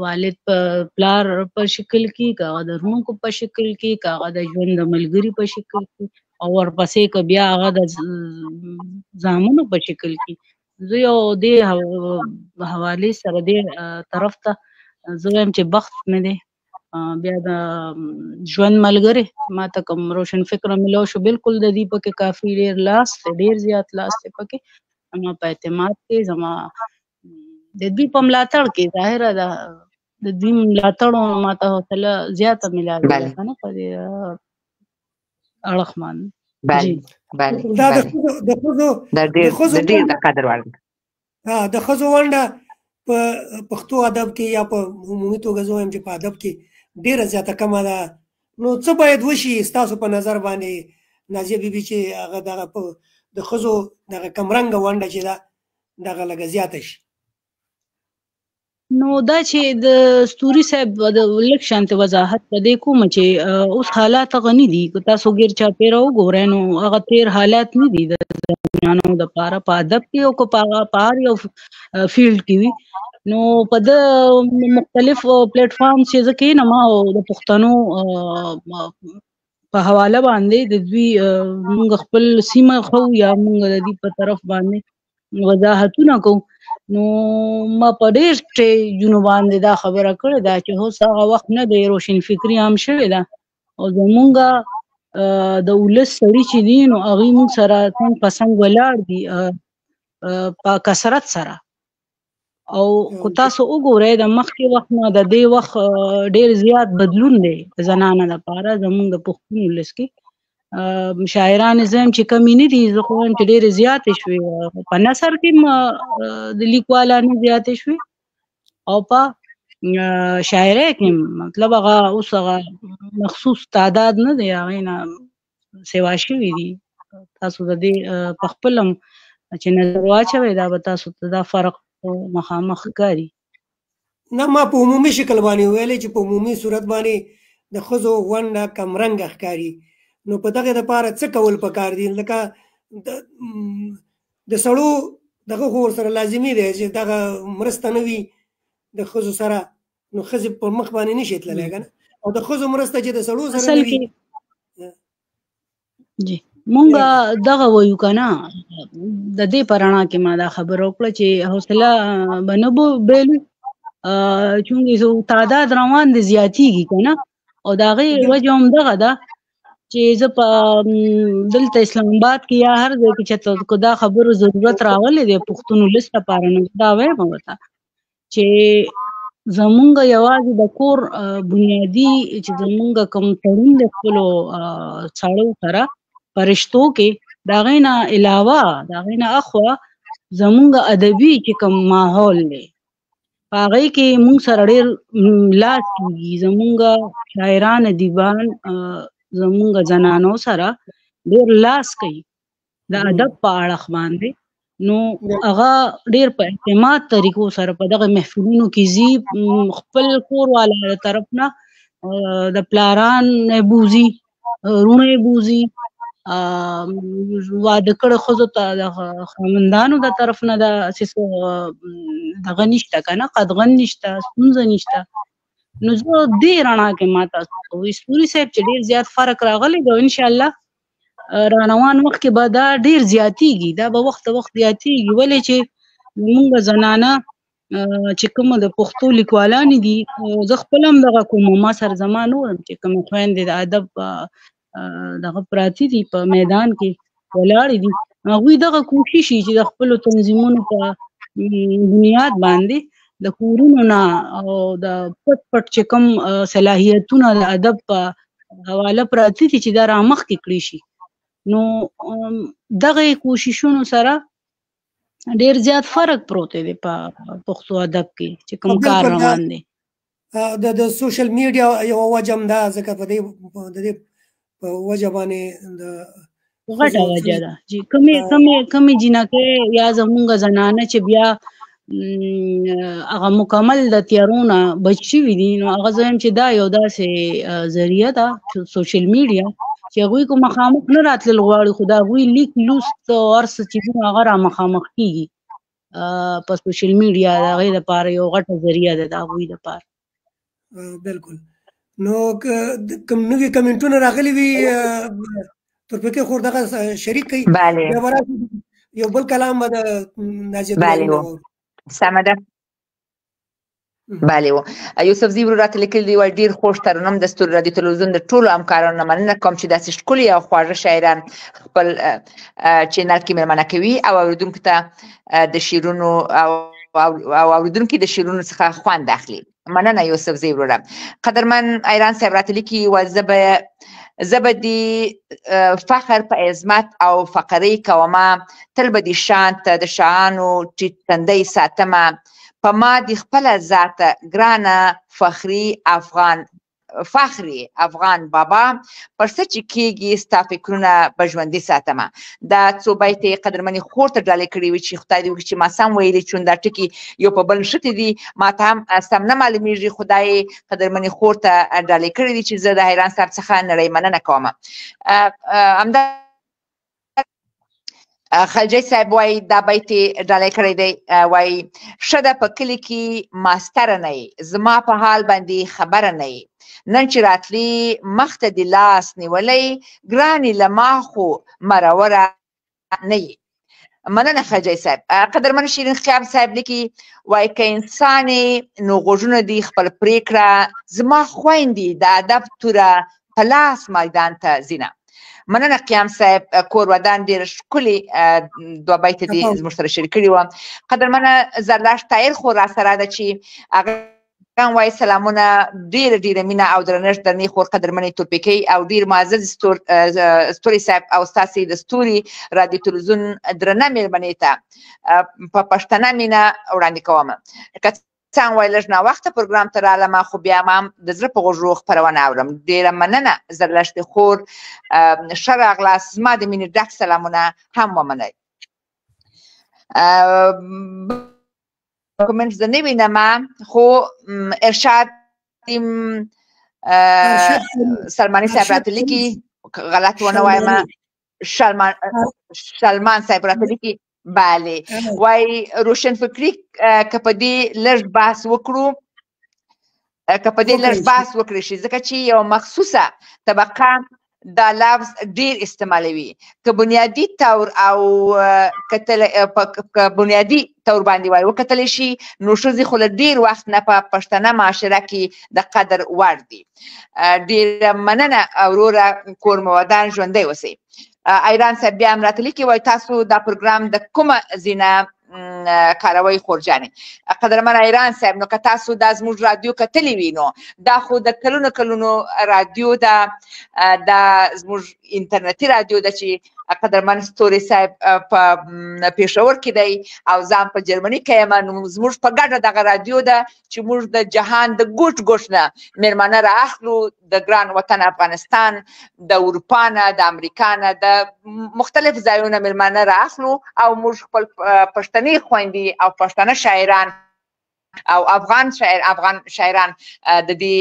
والد په پلار په شکل کې که هغه د رونکو په شکل کې که هغه د ژوند د ملګري په شکل کې او ورپسې که بیا هغه د زامنو په شکل کې زه یو دې حوالې سره دې طرف ته زه وایم چې بخت مې دی بیا د ژوند ملګری ما ته کوم روشن فکره ملو شو بالکل د دې پکې کافي ډېر لاس دی ډېر زیات لاس دی پکې زما په اعتماد کې زما د دوی په ملاتړ کې ظاهره ده د دوی ملاتړ ما ته حوصله زیاته ملاوي ده که نه په دې اړخ باندې دا د ښځو د ښځو ونډه په پښتو ادب کې یا په عمومي توګه زه وایم چې په ادب کې ډېره زیاته کمه ده نو څه باید وشي ستاسو په نظر باندې نازیه بیبي چې هغه دغه د ښځو دغه کمرنګه ونډه چې ده دغه لږه زیاته شي نو دا چې د ستوري صاحب د لږ شانتې وضاحت په دې کوم چې اوس حالات هغه نه دي که تاسو ګیر چاپېره وګورئ نو هغه تېر حالات نه دي د زنانو دپاره په ادب کې او که په هر یو فیلډ کې وي نو په د مختلف پلیټ فارم چې زه کښېنم او د پښتنو په حواله باندې د دوی موږ خپل سیمه ښو یا موږ د دې په طرف باندې وضاحتونه کوو نو ما په ډېر سټیجونو باندې دا خبره کړې ده چې اوس هغه وخت نه دی روشن فکري عام شوې ده او زمونږ د ولس سړي چې دي نو هغوی موږ سره څنګ په څنګ ولاړ دي په کثرت سره او که تاسو وګورئ د مخکې وخت نه د دې وخت ډېر زیات بدلون دی د زنانه لپاره زموږ د پښتون ولس کې شاعرانې زه یم چې کمې نه دي زه خو وایم چې ډېرې زیاتې شوې په نثر کې د لیکوالانې زیاتې شوې او په شاعرۍ کې مطلب هغه اوس هغه مخصوص تعداد نه دی هغې نه سوا شوي دي تاسو د دې په خپل هم چې نظر واچوئ دا به تاسو ته دا فرق مخامخ ښکاري نه ما په عمومي شکل باندې ویلی چې په عمومي صورت باندې د ښځو ونډه کمرنګه ښکاري نو په دغه دپاره څه کول پکار دي لکه د سړو دغه خو ورسره لازمي دی چې دغه مرسته نه وي د ښځو سره نو ښځې په مخ باندې نشي تللی که نه او د ښځو مرسته چې د سړو سره نه وي مونږ دغه وایو کنه د دې پرانا کې ما دا خبر وکړه چې حوصله بنبو بیلو چونګې تعداد روان دي زیاتیږي کنه او دا غي وجه هم دغه ده چې زه په دلته اسلام آباد کې یا هر ځای کې چې دا خبرو ضرورت راغلی دی پښتون ولس لپاره نو دا وایم ورته چې زمونږ یوازې د کور بنیادی چې زمونږ کوم تړون د خپلو سړو سره پرشتو کې د هغې نه علاوه د هغې نه اخوا زمونږ ادبي چې کوم ماحول دی په هغې کې مونږ سره ډېر لاس کېږي زمونږ شاعران ادیبان زمونږ زنانو سره ډېر لاس کوي د ادب په اړخ باندې نو هغه ډېر په اعتماد طریقو سره په دغه محفلونو کې ځي خپل کور والا د طرف نه د پلاران بوزي رونه بوزي واده کړه ښځو ته د خاوندانو د طرف نه دغه نشته که نه قدغن نشته ستونزه نشته نو زه دې رڼا کې ما تاسو ته وایي ستوري صاحب چې ډېر زیات فرق راغلی دی انشاءالله رانوان وخت کې به دا ډېر زیاتېږي دا به وخت وخت زیاتېږي ولې چې زمونږ زنانه چې کومه د پښتو لیکوالانې دي زه خپل هم دغه کوم ما سره زما نه وایم چې کومې خویندې د ادب دغه پراتی دي په میدان کې ولاړې دي هغوی دغه کوشش چې د خپلو تنظیمونو په بنیاد باندې د کورونو نه او د پټ پټ چې کوم صلاحیتونه د ادب په حواله پراتی دي چې دا رامخکې کړي شي نو دغه کوششونو سره ډېر زیات فرق پروت دی په پښتو ادب کې چې کوم کار روان دی د سوشل میډیا یو وجه هم ده ځکه په دې په وجه باندې د غټه وجه ده چې کمې جنکې یا زمونږ زنانه چې بیا هغه مکمل د تیارونه بچ شوي دي نو هغه زه وایم چې دا یو داسې ذریعه ده سوشل میډیا چې هغوی کو مخامخ نه راتلل غواړي خو د هغوی لیک لوست او هر څه چې هغه را مخامخ کېږي په سوشل میډیا د هغې دپاره یو غټه ذریعه ده د هغوی دپاره بلکل نو کوم نوي کمنټونه راغلي وي تورپیکۍ خور دغه شریک کوي یو بل کلام به د ناجیه سمه ده بله یوسف زی ورو راته لیکلي دي وایي ډېر خوږ ترنم د ستوري رادیو تلویزیون د ټولو همکارانو نه مننه کوم چې داسې ښکلي او خواږه شاعران خپل چینل کې مېلمانه کوي او اورېدونکو ته د شعرونو او اورېدونکي د شعرونو څخه خوند اخلي مننه یوسف زی وروره قدرمن ایران صاحب راته لیکي زه به دې فخر په عظمت او فقرۍ کومه تل به دې شان ته د شاهانو ټیټ تندی ساتمه په ما دې خپله ذاته ګرانه فخري افغان بابا پر څه چې کېږي ستا فکرونه به ژوندي ساتمه دا څو بیتې قدرمنې خور ته ډالۍ کړي وي چې خدای دې وکړي چې ما سم ویلي چون دا ټکي یو په بل نښتي دي ما ته هم سم نه معلومیږي خدای قدرمنې خور ته ډالۍ کړي دي چې زه د حیران صاحب څخه نړۍ مننه کومه همدا خلجی صاحب وایي دا بیت ډالۍ کړی دی وایي ښه ده په کلي کې ماستره نه یې زما په حال باندې خبره نه یې نن چې راتلي مخته دې لاس نیولی ګرانې له ما خو مروره نه یې مننه خلجی صاحب قدرمن شیرین خیام صاحب لیکي وایي که انسان نو غوږونه دي خپل پرېکړه زما خویندې د ادب توره په لاس میدان ته ځینه مننه قیام صاحب کور ودان ډېر ښکلي دوه بیته دي زموږ سره شریک کړي وه قدرمنه زرلاش طاهر خو را سره ده چې هغه وایي سلامونه ډېره مینه او درنښت درنې خور قدرمنې تورپیکۍ او ډېر معزز ستوري صاحب او ستاسې د ستوري رادیو تلویزیون درنه مېرمنې ته په پښتنه مینه وړاندې کوم څنګه وایي لږ ناوخته پروګرام ته رالمه خو بیا ما هم د زړه په غوږو خپرونه اورم ډېره مننه زرلښتې خور ښه راغلاست زما د مینې ډک سلامونه هم ومنئ کومنټ زه نه وینم خو ارشاد سلماني صاحب راته لیکي غلط ونه وایم سلمان صاحب راته لیکي بله وای روشن فکري که په دې لږ بحث وکړو که په دې لږ بحث وکړی شي ځکه چې یو مخصوصه طبقه دا لفظ ډیر استعمالوي. که بنیادي طور او که بنیادي طور باندې وکتلی شي نو ښځې خو له ډیر وخت نه په پښتنه معاشره کې د قدر وړ دي. ډیره مننه وروره، کور مو ودان، ژوندی اوسئ. ایران صاحب بیا هم راته لیکي وایي تاسو دا پروګرام د کومه ځینه کاروئ خورجانې؟ قدرمن ایران صاحب، نو که تاسو دا زموږ رادیو کتلی وي نو دا خو د کلونو کلونو رادیو ده، دا زموږ انټرنیټي رادیو ده چې قدرمن ستوري صاحب په پېښور کې دی او ځان په جرمني کې یم. نو زموږ په ګډه دغه رادیو ده چې موږ د جهان د ګوټ ګوټ نه مېرمنه رااخلو، د ګران وطن افغانستان، د اروپا نه، د امریکا نه، د مختلف ځایونه مېرمنه رااخلو او موږ خپل پښتني خویندې او پښتانه شاعران او افغان شاعران د دې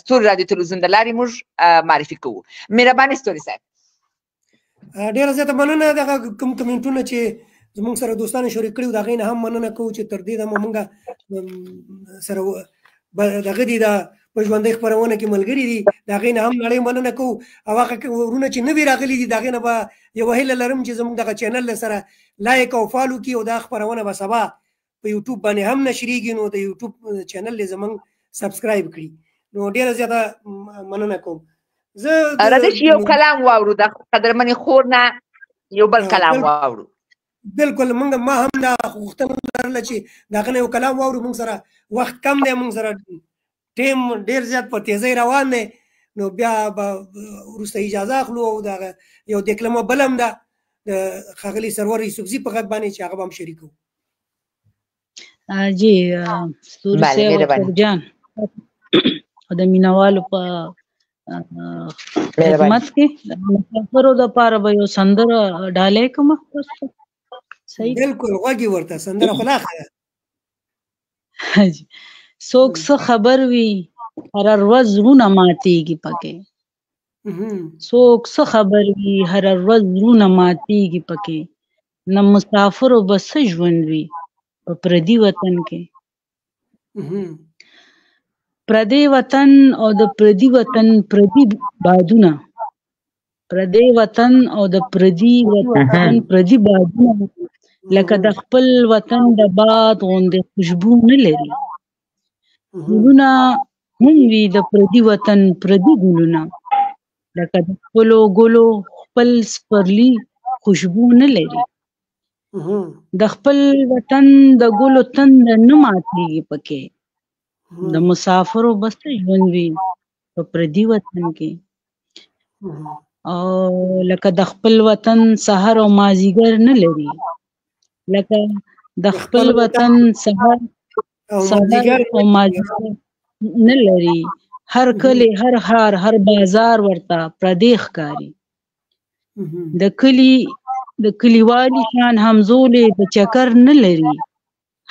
ستوري رادیو تلویزیون د لارې موږ معرفي کوو. مهرباني ستوري صاحب. ډیره زیاته مننه. دغه کوم کمنټونه چې زموږ سره دوستانو شریک کړي د هغې نه هم مننه کوو چې تر دې دمه موږ سره دغه دي د په ژوندۍ خپرونه کې ملګري دي، د هغې نه هم نړۍ مننه کوو. او هغه ورونه چې نوي راغلي دي د هغې نه به یوه هیله لرم چې زموږ دغه چینل سره لایک او فالو کړي او دا خپرونه به سبا په یوټیوب باندې هم نشریږي، نو د یوټیوب چینل یې زموږ سبسکرایب کړي. نو ډیره زیاته مننه کوم. زه راځئ چې یو کلام واورو د قدرمنې خور نه، یو بل کلام واورو. بالکل ما هم دا غوښتنه لرله چې د هغه نه یو کلام واورو. موږ سره وخت کم دی، موږ سره ټیم ډېر زیات په تیزۍ روان دی، نو بیا به وروسته اجازه اخلو. او دغه یو دکلمه بل هم ده د ښاغلي سرور یوسفزي په غږ باندې چې هغه به هم شریکو. جی ستوري صاحب خورجان د مینوالو په خدمت کې د مسافرو دپاره به یو سندره ډالۍ کومه. صحیح، بالکل غوږ یې ورته سندره خو لا ښه ده. څوک څه خبر وي هره ورځ زړونه ماتېږي پکې، څوک څه خبر وي هره ورځ زړونه ماتېږي پکې، نه مسافرو به څه ژوند وي په پردي وطن کې. پردی وطن او د پردي وطن پردي بادونه، پردی وطن او د پردي وطن پردي بادونه لکه د خپل وطن د باد غوندې خوشبو نه لري. ګلونه هم وي د پردي وطن پردي ګلونه، لکه د خپلو ګلو خپل سپرلي خوشبو نه لري. د خپل وطن د ګلو تنده نه ماتېږي پکې، د مسافرو بس ژوند وي په پردي وطن کې. او لکه د خپل وطن سحر او مازیګر نه لري، لکه د خپل وطن سحر او مازیګر نه لري. هر کلی هر ښار هر بازار ورته پردی ښکاري. د کلیوالي شان همزولې د چکر نه لري،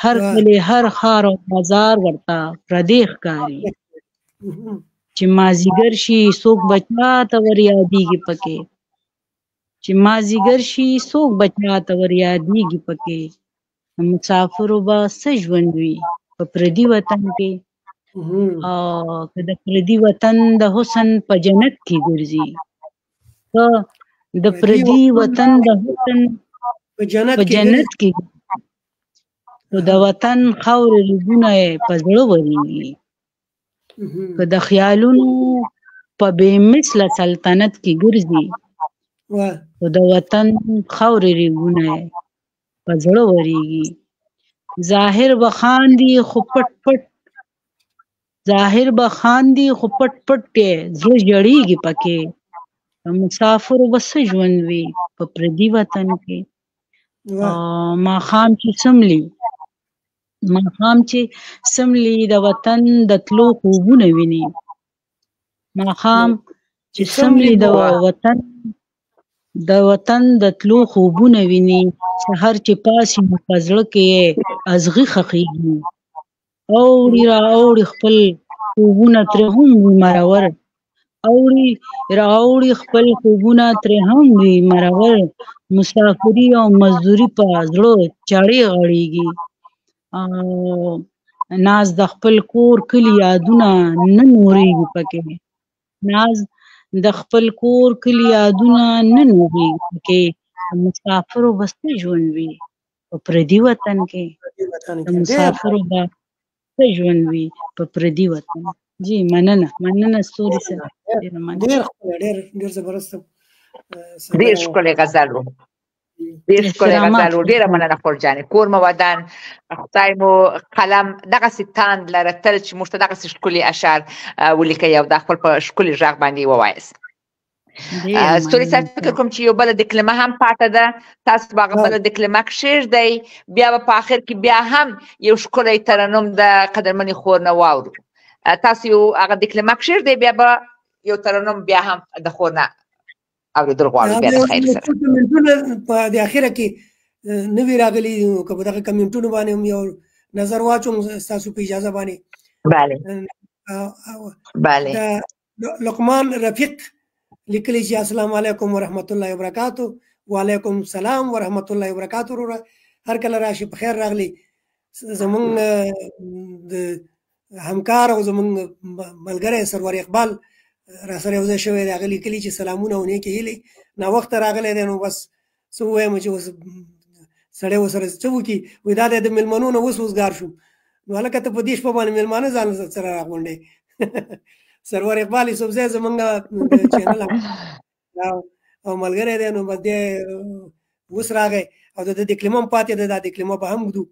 هر کلی هر ښار او بازار ورته پردی ښکاري. چې مازیګر شي څوک بچا ته ور یادېږي پکې، چې مازیګر شي څوک بچا ته ور یادېږي پکې، مسافرو به څه ژوند وي په پردي وطن کې. او که د پردي وطن د حسن په جنت کې ګرځي، که د پردي وطن د حسن په جنت کې نو د وطن خاورې رګونه یې په زړه ورېږي. که د خیالونو په بې مثله سلطنت کې ګرځي، نو د وطن خاورې رګونه یې په زړه ورېږي. ظاهر به خاندي خو پټ پټ، ظاهر به خاندي خو پټ پټ یې زړه ژړېږي پکې، مسافرو به څه ژوند وي په پردي وطن کې. ماښام چې څملي، ماښام چې څملي د وطن د تلو خوبونه ویني، ماښام چې څملي د وطن د تلو خوبونه ویني. سحر چې پاسي نو په زړه کې یې ازغي ښخېږي. اوړي را اوړي خپل خوبونه ترې هم وي مرور، اوړي را اوړي خپل خوبونه ترې هم وي مرور. مسافري او مزدوري په زړه چاړې غړېږي. ناز د خپل کور کلي یادونه نه نورېږي پکې، ناز د خپل کور کلي یادونه نه نوږي کې مسافرو بس څه ژوند وي په پردي وطن کې د مسافرو به څه ژوند وي په پردي وطن. جی مننه ستوري سره ډېره مننه. ډېر زبردست ډېر ښکلی غزل و، ډېر ښکلی غزل و. ډېره مننه خور جانې. کور مو ودان، خدای مو قلم دغسې تاند لره تل چې موږ ته دغسې ښکلي اشعار ولیکئ او دا خپل په ښکلي غږ باندې ووایاست. ستوري صاحب فکر کوم چې یو بله دکلمه هم پاته ده، تاسو به هغه بله دکلمه کښېږدئ، بیا به په آخر کې بیا هم یو ښکلی ترنم د قدرمنې خور نه واورو. تاسو یو هغه دکلمه کښېږدئ، بیا به یو ترنم بیا هم د خور نه اورېدل غواړو بیا د خیر سره. کمنټونه په د اخره کې نوي راغلي که په دغه کمنټونو باندې هم یو نظر واچوم ستاسو په اجازه باندې. بله لقمان رفیق لیکلی چې السلام علیکم ورحمت الله وبرکاتو. وعلیکم السلام ورحمت الله وبرکاتو. وروره هر کله راشي په خیر راغلی. زمونږ د همکار او زمونږ ملګری سرور اقبال را سره یو ځای شوی دی، هغه لیکلي چې سلامونه او نیکې هیلې. ناوخته راغلی دی نو بس څه ووایم چې اوس سړی ورسره څه وکړي. وایي دا دی د مېلمنو نه اوس وزګار شوم. نو هلکه ته په دې شپه باندې مېلمانه ځان سره راغونډې. سرور اقبال یوسفزی زمونږ د چینل او ملګری دی، نو بس دی اوس راغی او د دکلمه هم پاتې ده. دا دکلمه به هم ږدو.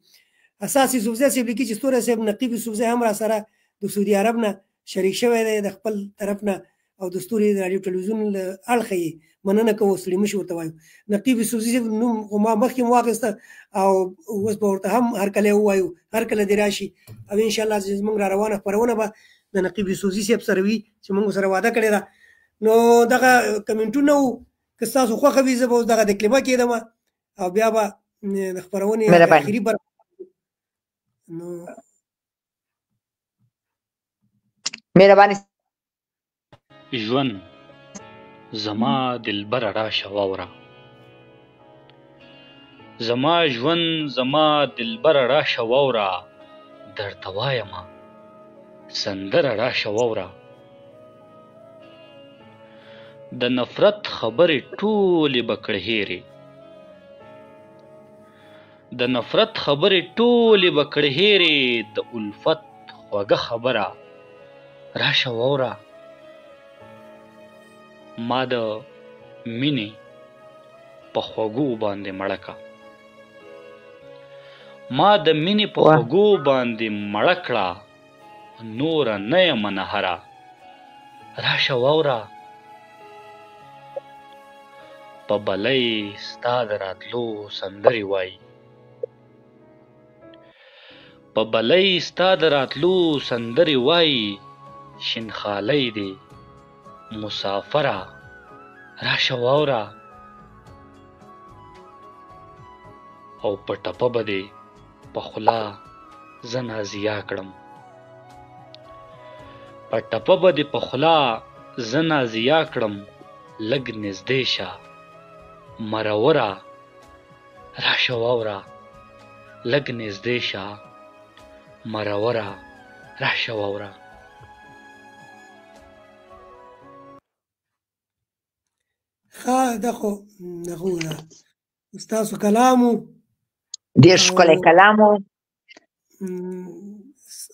اساس یوسفزی صاحب لیکي چې ستوری صاحب نقیب یوسفزی هم را سره د سعودي عرب نه شریک شوی دی د خپل طرف نه او د ستوري راډیو ټلویزیون له اړخه یې مننه کوو. ستړي مه شي ورته وایو. نقیب یوسفزي صاحب نوم خو ما مخکې م واخیسته او اوس به ورته هم هر کله ووایو، هر کله دې راشي او انشاءالله زموږ را روانه خپرونه به د نقیب یوسفزي صاحب سره وي چې موږ سره واده کړې ده. نو دغه کمنټونه وو، که ستاسو خوښه وي زه به اوس دغه دکلمه کېدم او بیا به د خپرونې اخري برخه. نو مهرباني. ژوند زما دلبره راشه واوره، زما ژوند زما دلبره راشه واوره، درته وایمه سندره راشه واوره. د نفرت خبرې ټولې به کړې هېرې، د نفرت خبرې ټولې به کړې هېرې، د الفت خوږه خبره راشه واوره. ما د مینې په خوږو باندې مړه کړه، ما د مینې په خوږو باندې مړه کړه، نوره نه یم نهره راشه واوره. په بلۍ ستا د راتلو سندرې وایي، په بلۍ ستا د راتلو سندرې وایي، شینخالی دی مسافره راشه واوره. او په ټپه به دې په خوله زه نازیا کړم، په ټپه به دې په خوله زه نازیا کړم، لږ نږدې شه مروره راشه واوره، لږ نږدې شه مروره راشه واوره. دا خو ده ستاسو کلام و، ډېر ښکلی کلام و.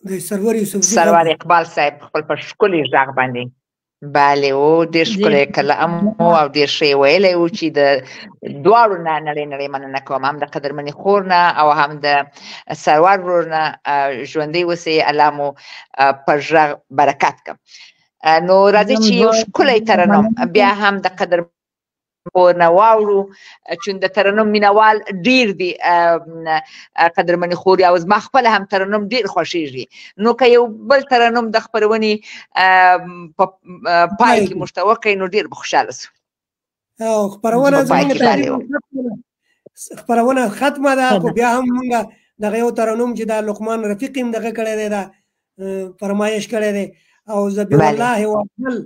د سرور یوسفزي سرور اقبال صاحب خپل په ښکلي غږ باندې بله و ډېر ښکلی کلام و او ډېر ښه یې ویلی و چې د دواړو نه نړۍ مننه کوم، هم د قدرمنې خور نه او هم د سرور ورور نه. ژوندی اوسئ، الله مو په غږ برکت کړم. نو راځئ چې یو ښکلی ترنم بیا هم د قدرمنې خور نه واورو، چون د ترنم مینوال ډېر دي قدرمنې خور، او زما خپله هم ترنم ډېر خوښېږي. نو که یو بل ترنم د خپرونې په پای کې موږ ته وکړئ نو ډېر به خوشحاله شو. خپرونه ختمه ده، خو بیا هم مونږ دغه یو ترنم چې دا لقمان رفیق هم دغه کړی دی، دا فرمایش کړی دی او ذبیح الله وافضل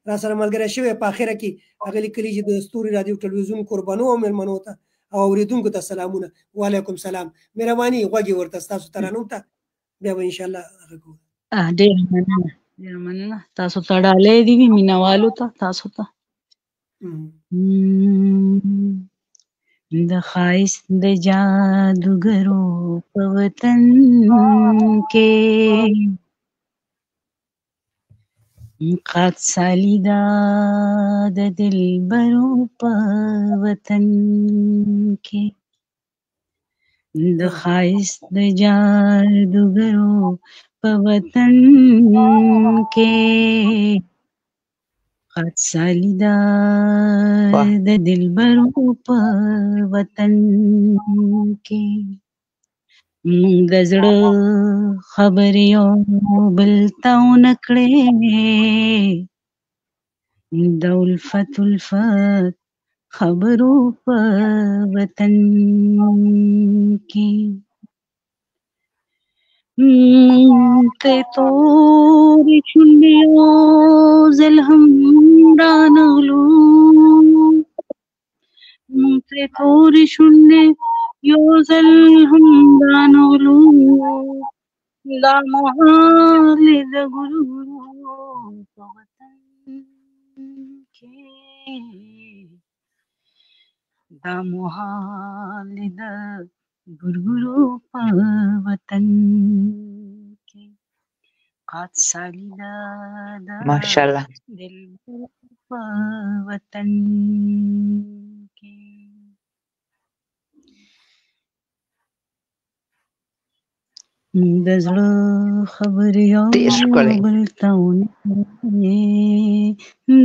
را سره ملګری شوی. په اخره کې هغه لیکلي چې د ستوري راډیو ټلویزیون قربانو او مېلمنو ته او اورېدونکو ته سلامونه. وعلیکم سلام. مهرباني غوږ یې ورته ستاسو ترنم ته، بیا به انشاءالله هغه کوو. ډېره مننه، ډېره مننه. تاسو ته ډالۍ دي وي مینوالو ته تاسو ته. د ښایست د جادوګرو په وطن کې قد سالیدا د دلبرو په وطن کې د ښایست د جادوګرو په وطن کې قد سالیدا د دلبرو په وطن کې مونږ د زړه خبرې یو بل ته ونه کړې د الفت خبرو په وطن کې مونږ ته تورې شونډې یو ځل هم رانغلو مونږ ته تورې شونډې یو ځل هم رانغلو دا محال د ګلو په وطن کې دا محال د ګلو په وطن کې قد سالیدا د ماشاءالله دلبرو په وطن کې د زړه خبرې یو بل ته ونه کړې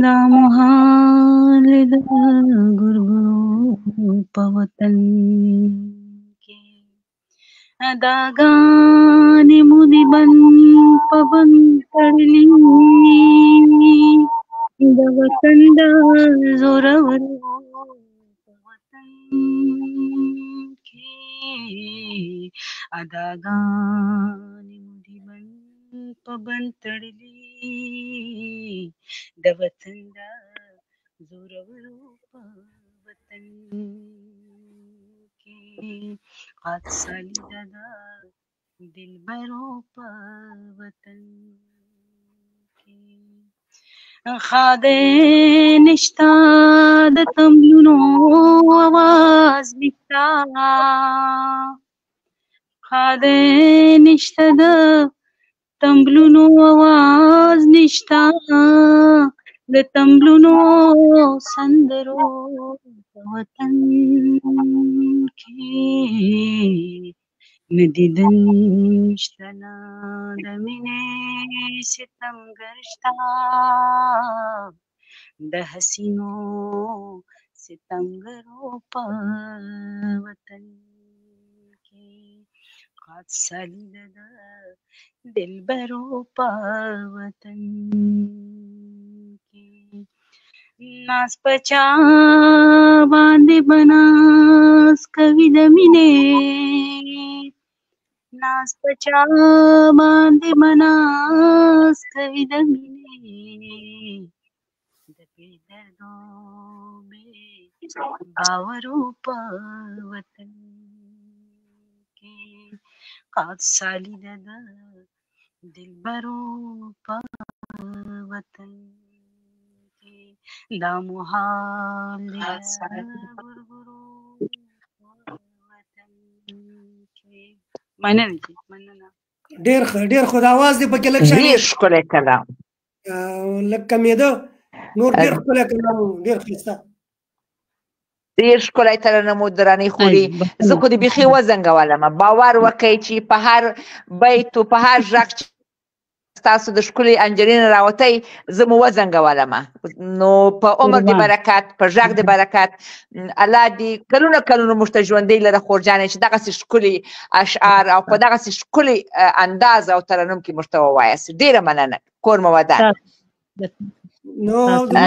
دا محال د ګرګرو په وطن کې اداګانې مو د بند په بند تړلي د وطن د زورورو په وطن کې اداګانې مو د بند په بند تړلي د وطن د زورورو په وطن کې قد سالیدا د دلبرو په وطن کې خاده نشتا د تملونو آواز نشتا خاده نشتا د تملونو آواز نشتا د تملونو سندرو په وطن کې ندیدن شته نه د مینې ستمګر شته د حسینو ستمګرو په وطن کې قد سالیدا د دلبرو په وطن کې ناز پچا باندې بناس کوي د مینې ناز پچا باندې بناس کوي د مینې د بې دردو بې باورو په وطن کې قد سالیدا د دلبرو په وطن دا محال د ګرګرو وطن کې مننه ډېر ښه د اواز دې پکې لږ ډېر ښکلی کلام لږ کمېده نور ډېر ښکلی کلام ډېر ښایسته ډېر ښکلی ترانه مو درانۍ خوري زه خو دې بیخي وزنګولم باور وکئ چې په هر بیت و په هر غږ ستاسو د ښکلې انجلۍ راوتی زه مو وزنګولم نو په عمر دې برکت په غږ دې برکت الله دې کلونه کلونه موږ ته ژوندی لره خورجانې چې دغسې ښکلي اشعار او په دغسې ښکلي انداز او ترنم کې موږ ته ووایاست ډېره مننه کور مو ودان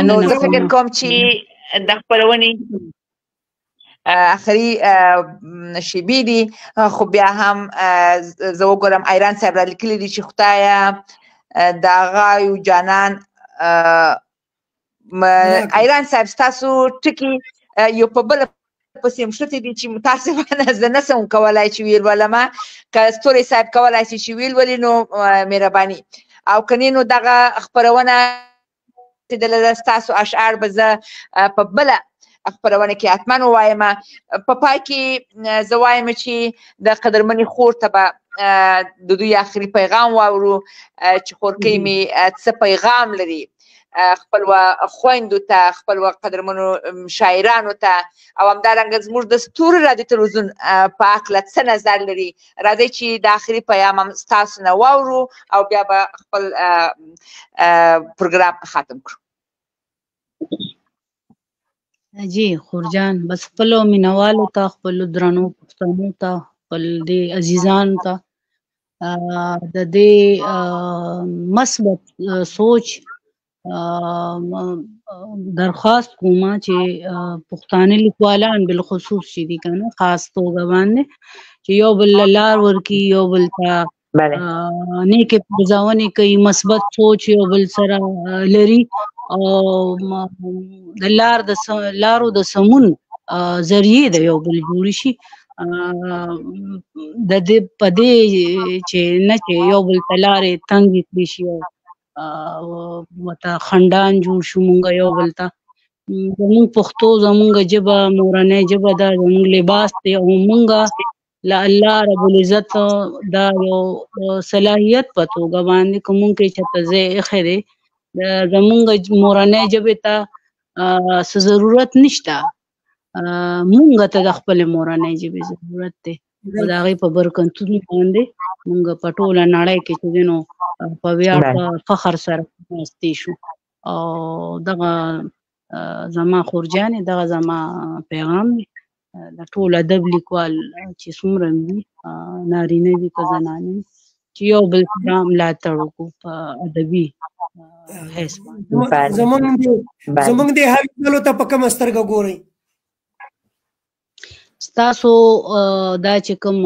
نو زه فکر کوم چې د خپرونې اخري شیبې دي خو بیا هم زه وګورم ایران صاحب را لیکلي دي چې خدایه د هغه یو جانان ایران صاحب ستاسو ټکي یو په بله پسې مښتي دي چې متاسفانه زه نسم کولی چې ویل ولمه که ستوري صاحب کولی شي چې ویل ولي نو مهرباني او کنې نو دغه خپرونه ستاسو اشعار به زه په بله خپرونه کې حتما ووایم. په پای کې زه وایم چې د قدرمنې خور ته به د دوی آخري پیغام واورو چې خورکۍ مې څه پیغام لري خپل خویندو ته، خپل قدرمنو شاعرانو ته، او همدارنګه زموږ د ستوري رادیو تلویزیون په هکله څه نظر لري. راځئ چې د آخري پیغام هم ستاسو نه واورو او بیا به خپل پروګرام ختم کړو. جی خورجان، بس خپلو مینوالو ته، خپلو درنو پښتنو ته، خپل دې عزیزانو ته د دې مثبت سوچ درخواست کوم چې پښتانه لیکوالان بالخصوص چې دي که نه، خاص توګه باندې چې یو بل له لار ورکړي، یو بل ته نیکې پرځونې کوي، مثبت سوچ یو بل سره لري او د لارو د سمون ذریعې د یو بل جوړ شي. د دې په دې چې نه چې یو بل ته لارې تنګې کړي شي او ورته خنډان جوړ شو مونږ یو بل ته. زمونږ پښتو زمونږ ژبه مورنۍ ژبه ده، زمونږ لباس دی او مونږ له الله رب العزت دا یو صلاحیت په توګه باندې که مونږ کې چېرته ځای ایښی دی زمونږ مورنۍ ژبې ته څه ضرورت نشته. مونږ ته د خپلې مورنۍ ژبې ضرورت دی او د هغې په برکتونو باندې مونږ په ټوله نړۍ کې چې دی نو په ویاړ په فخر سره ناستې شو. او دغه زما خورجانې، دغه زما پیغام دی د ټول ادب لیکوال چې څومره وي، نارینه وي که زنانه وي، چې یو بل سره ملاتړ وکړو په ادبي حیث باندې. زمونږ د هر ډلو ته په کومه سترګه ګورئ؟ ستاسو دا چې کوم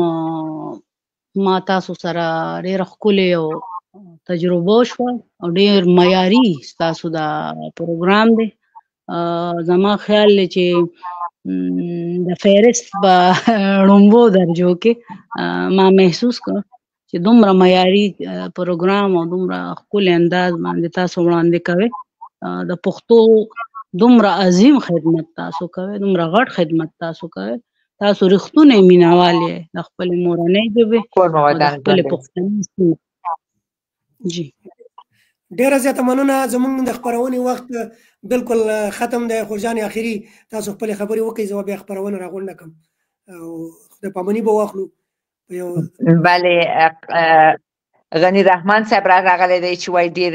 ما تاسو سره ډېره ښکلې او تجربه وشوه او ډېر معیاري ستاسو دا پروګرام دی. زما خیال دی چې د فهرست په ړومبو درجو کې ما محسوس کړ چې دومره معیاري پروګرام او دومره ښکلی انداز باندې تاسو وړاندې کوئ. د پښتو دومره عظیم خدمت تاسو کوئ، دومره غټ خدمت تاسو کوئ. تاسو رښتونی مینوال یې د خپلې مورنۍ ژبې او د خپلې پښتني سیمې. جی ډیره زیاته مننه. زموږ د خپرونې وخت بالکل ختم دی. خورجانې آخري تاسو خپلې خبرې وکړئ، زه بیا خپرونه راغونډه کړم او خدای پاماني به واخلو. بله، غنی رحمان صاحب راغلی دی چې وایي ډېر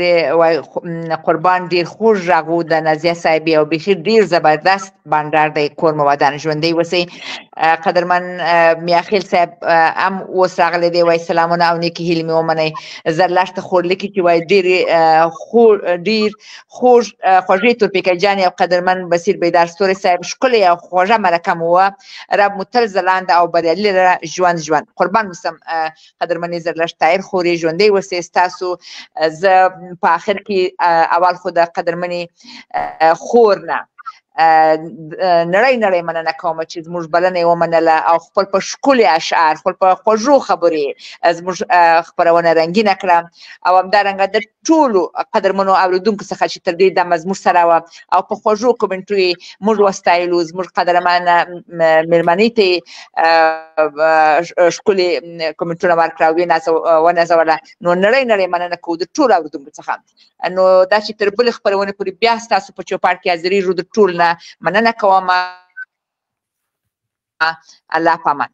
قربان ډېر خوږ غږ و د نازیه صاحبې او بیخي ډېر زبردست بانډار دی. کور مو ودان ژوندی اوسئ. قدرمن میاخیل صاحب هم اوس راغلی دی، وایي سلامونه او نیکې هیلې مې ومنئ. زرلښته خورلکي چې وایي ډېر خوږ خوږې تورپیکۍ جانې او قدرمن بصیر بیدار ستوري صاحب ښکلې او خوږه مرکه مو وه. رب مو تل ځلانده او بریالي لره. ژوند قربان اوسم قدرمنې زرلښت طاهر خورې، ژوندی اوسئ. ستاسو زه په آخر کې اول خو د قدرمنې خور نه نړۍ مننه کوم چې زموږ بلنه یې ومنله او خپل په ښکلي اشعار، خپل په خوږو خبرې زموږ خپرونه رنګینه کړه. او همدارنګه د ټولو قدرمنو اورېدونکو څخه چې تر دې دمه زموږ سره وه او په خوږو کومنټو یې موږ وستایلو. زموږ قدرمنه مېرمنې ته یې ښکلي کومنټونه ورکړه او ونازوله. نو نړۍ مننه کوو د ټولو اورېدونکو څخه. نو دا چې تر بلې خپرونې پورې بیا ستاسو په چوپړ کې حاضرېږو د ټول نه مننه کوم. الله پامان.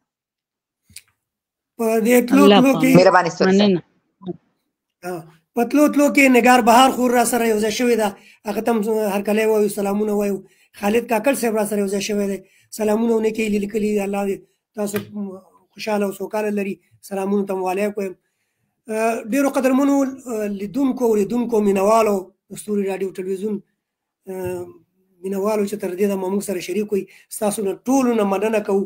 په دې تلو کې مهرباني ستاسو. په تلو کې نګار بهار خور را سره یو ځای شوې ده، هغه ته هم هرکلی وایو، سلامونه وایو. خالد کاکړ صاحب را سره یو ځای شوی دی، سلامونه او نیکې هیلې لیکلي. الله دې تاسو خوشحاله او سوکاله لري. سلامونه ته مو وعلیکم. ډېرو قدرمنو لیدونکو اوریدونکو مینوالو د ستوري راډیو ټلویزیون مینوالو چې تر دې دمه موږ سره شریک وئ، ستاسو نه ټولو نه مننه کوو.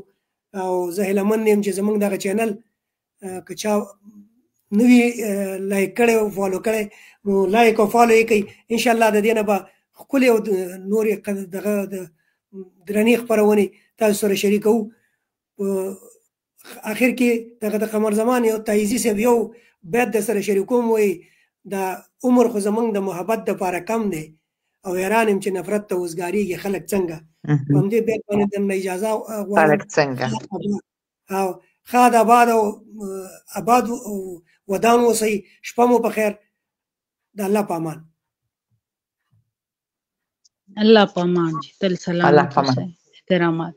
او زه هیله مند یم چې زموږ دغه چینل که چا نه وي لایک کړی او فالو کړی نو لایک او فالو یې کوئ. انشاءالله د دې نه به ښکلې او نورې دغه درنې خپرونې تاسو سره شریکوو. په اخر کې دغه د قمر زمان یو تایزي صاحب یو بیت در سره شریکوم، وایي دا عمر خو زمونږ د محبت دپاره کم دی او حیران یم چې نفرت ته وزګارېږي خلک څنګه. په همدې بیت باندې درنه اجازه غواړم. خلک څنګه او ښاد آباد او آباد ودان اوسئ. شپه مو په خیر. د الله په امان. الله په امان. تل سلامت اوسئ. احترامات.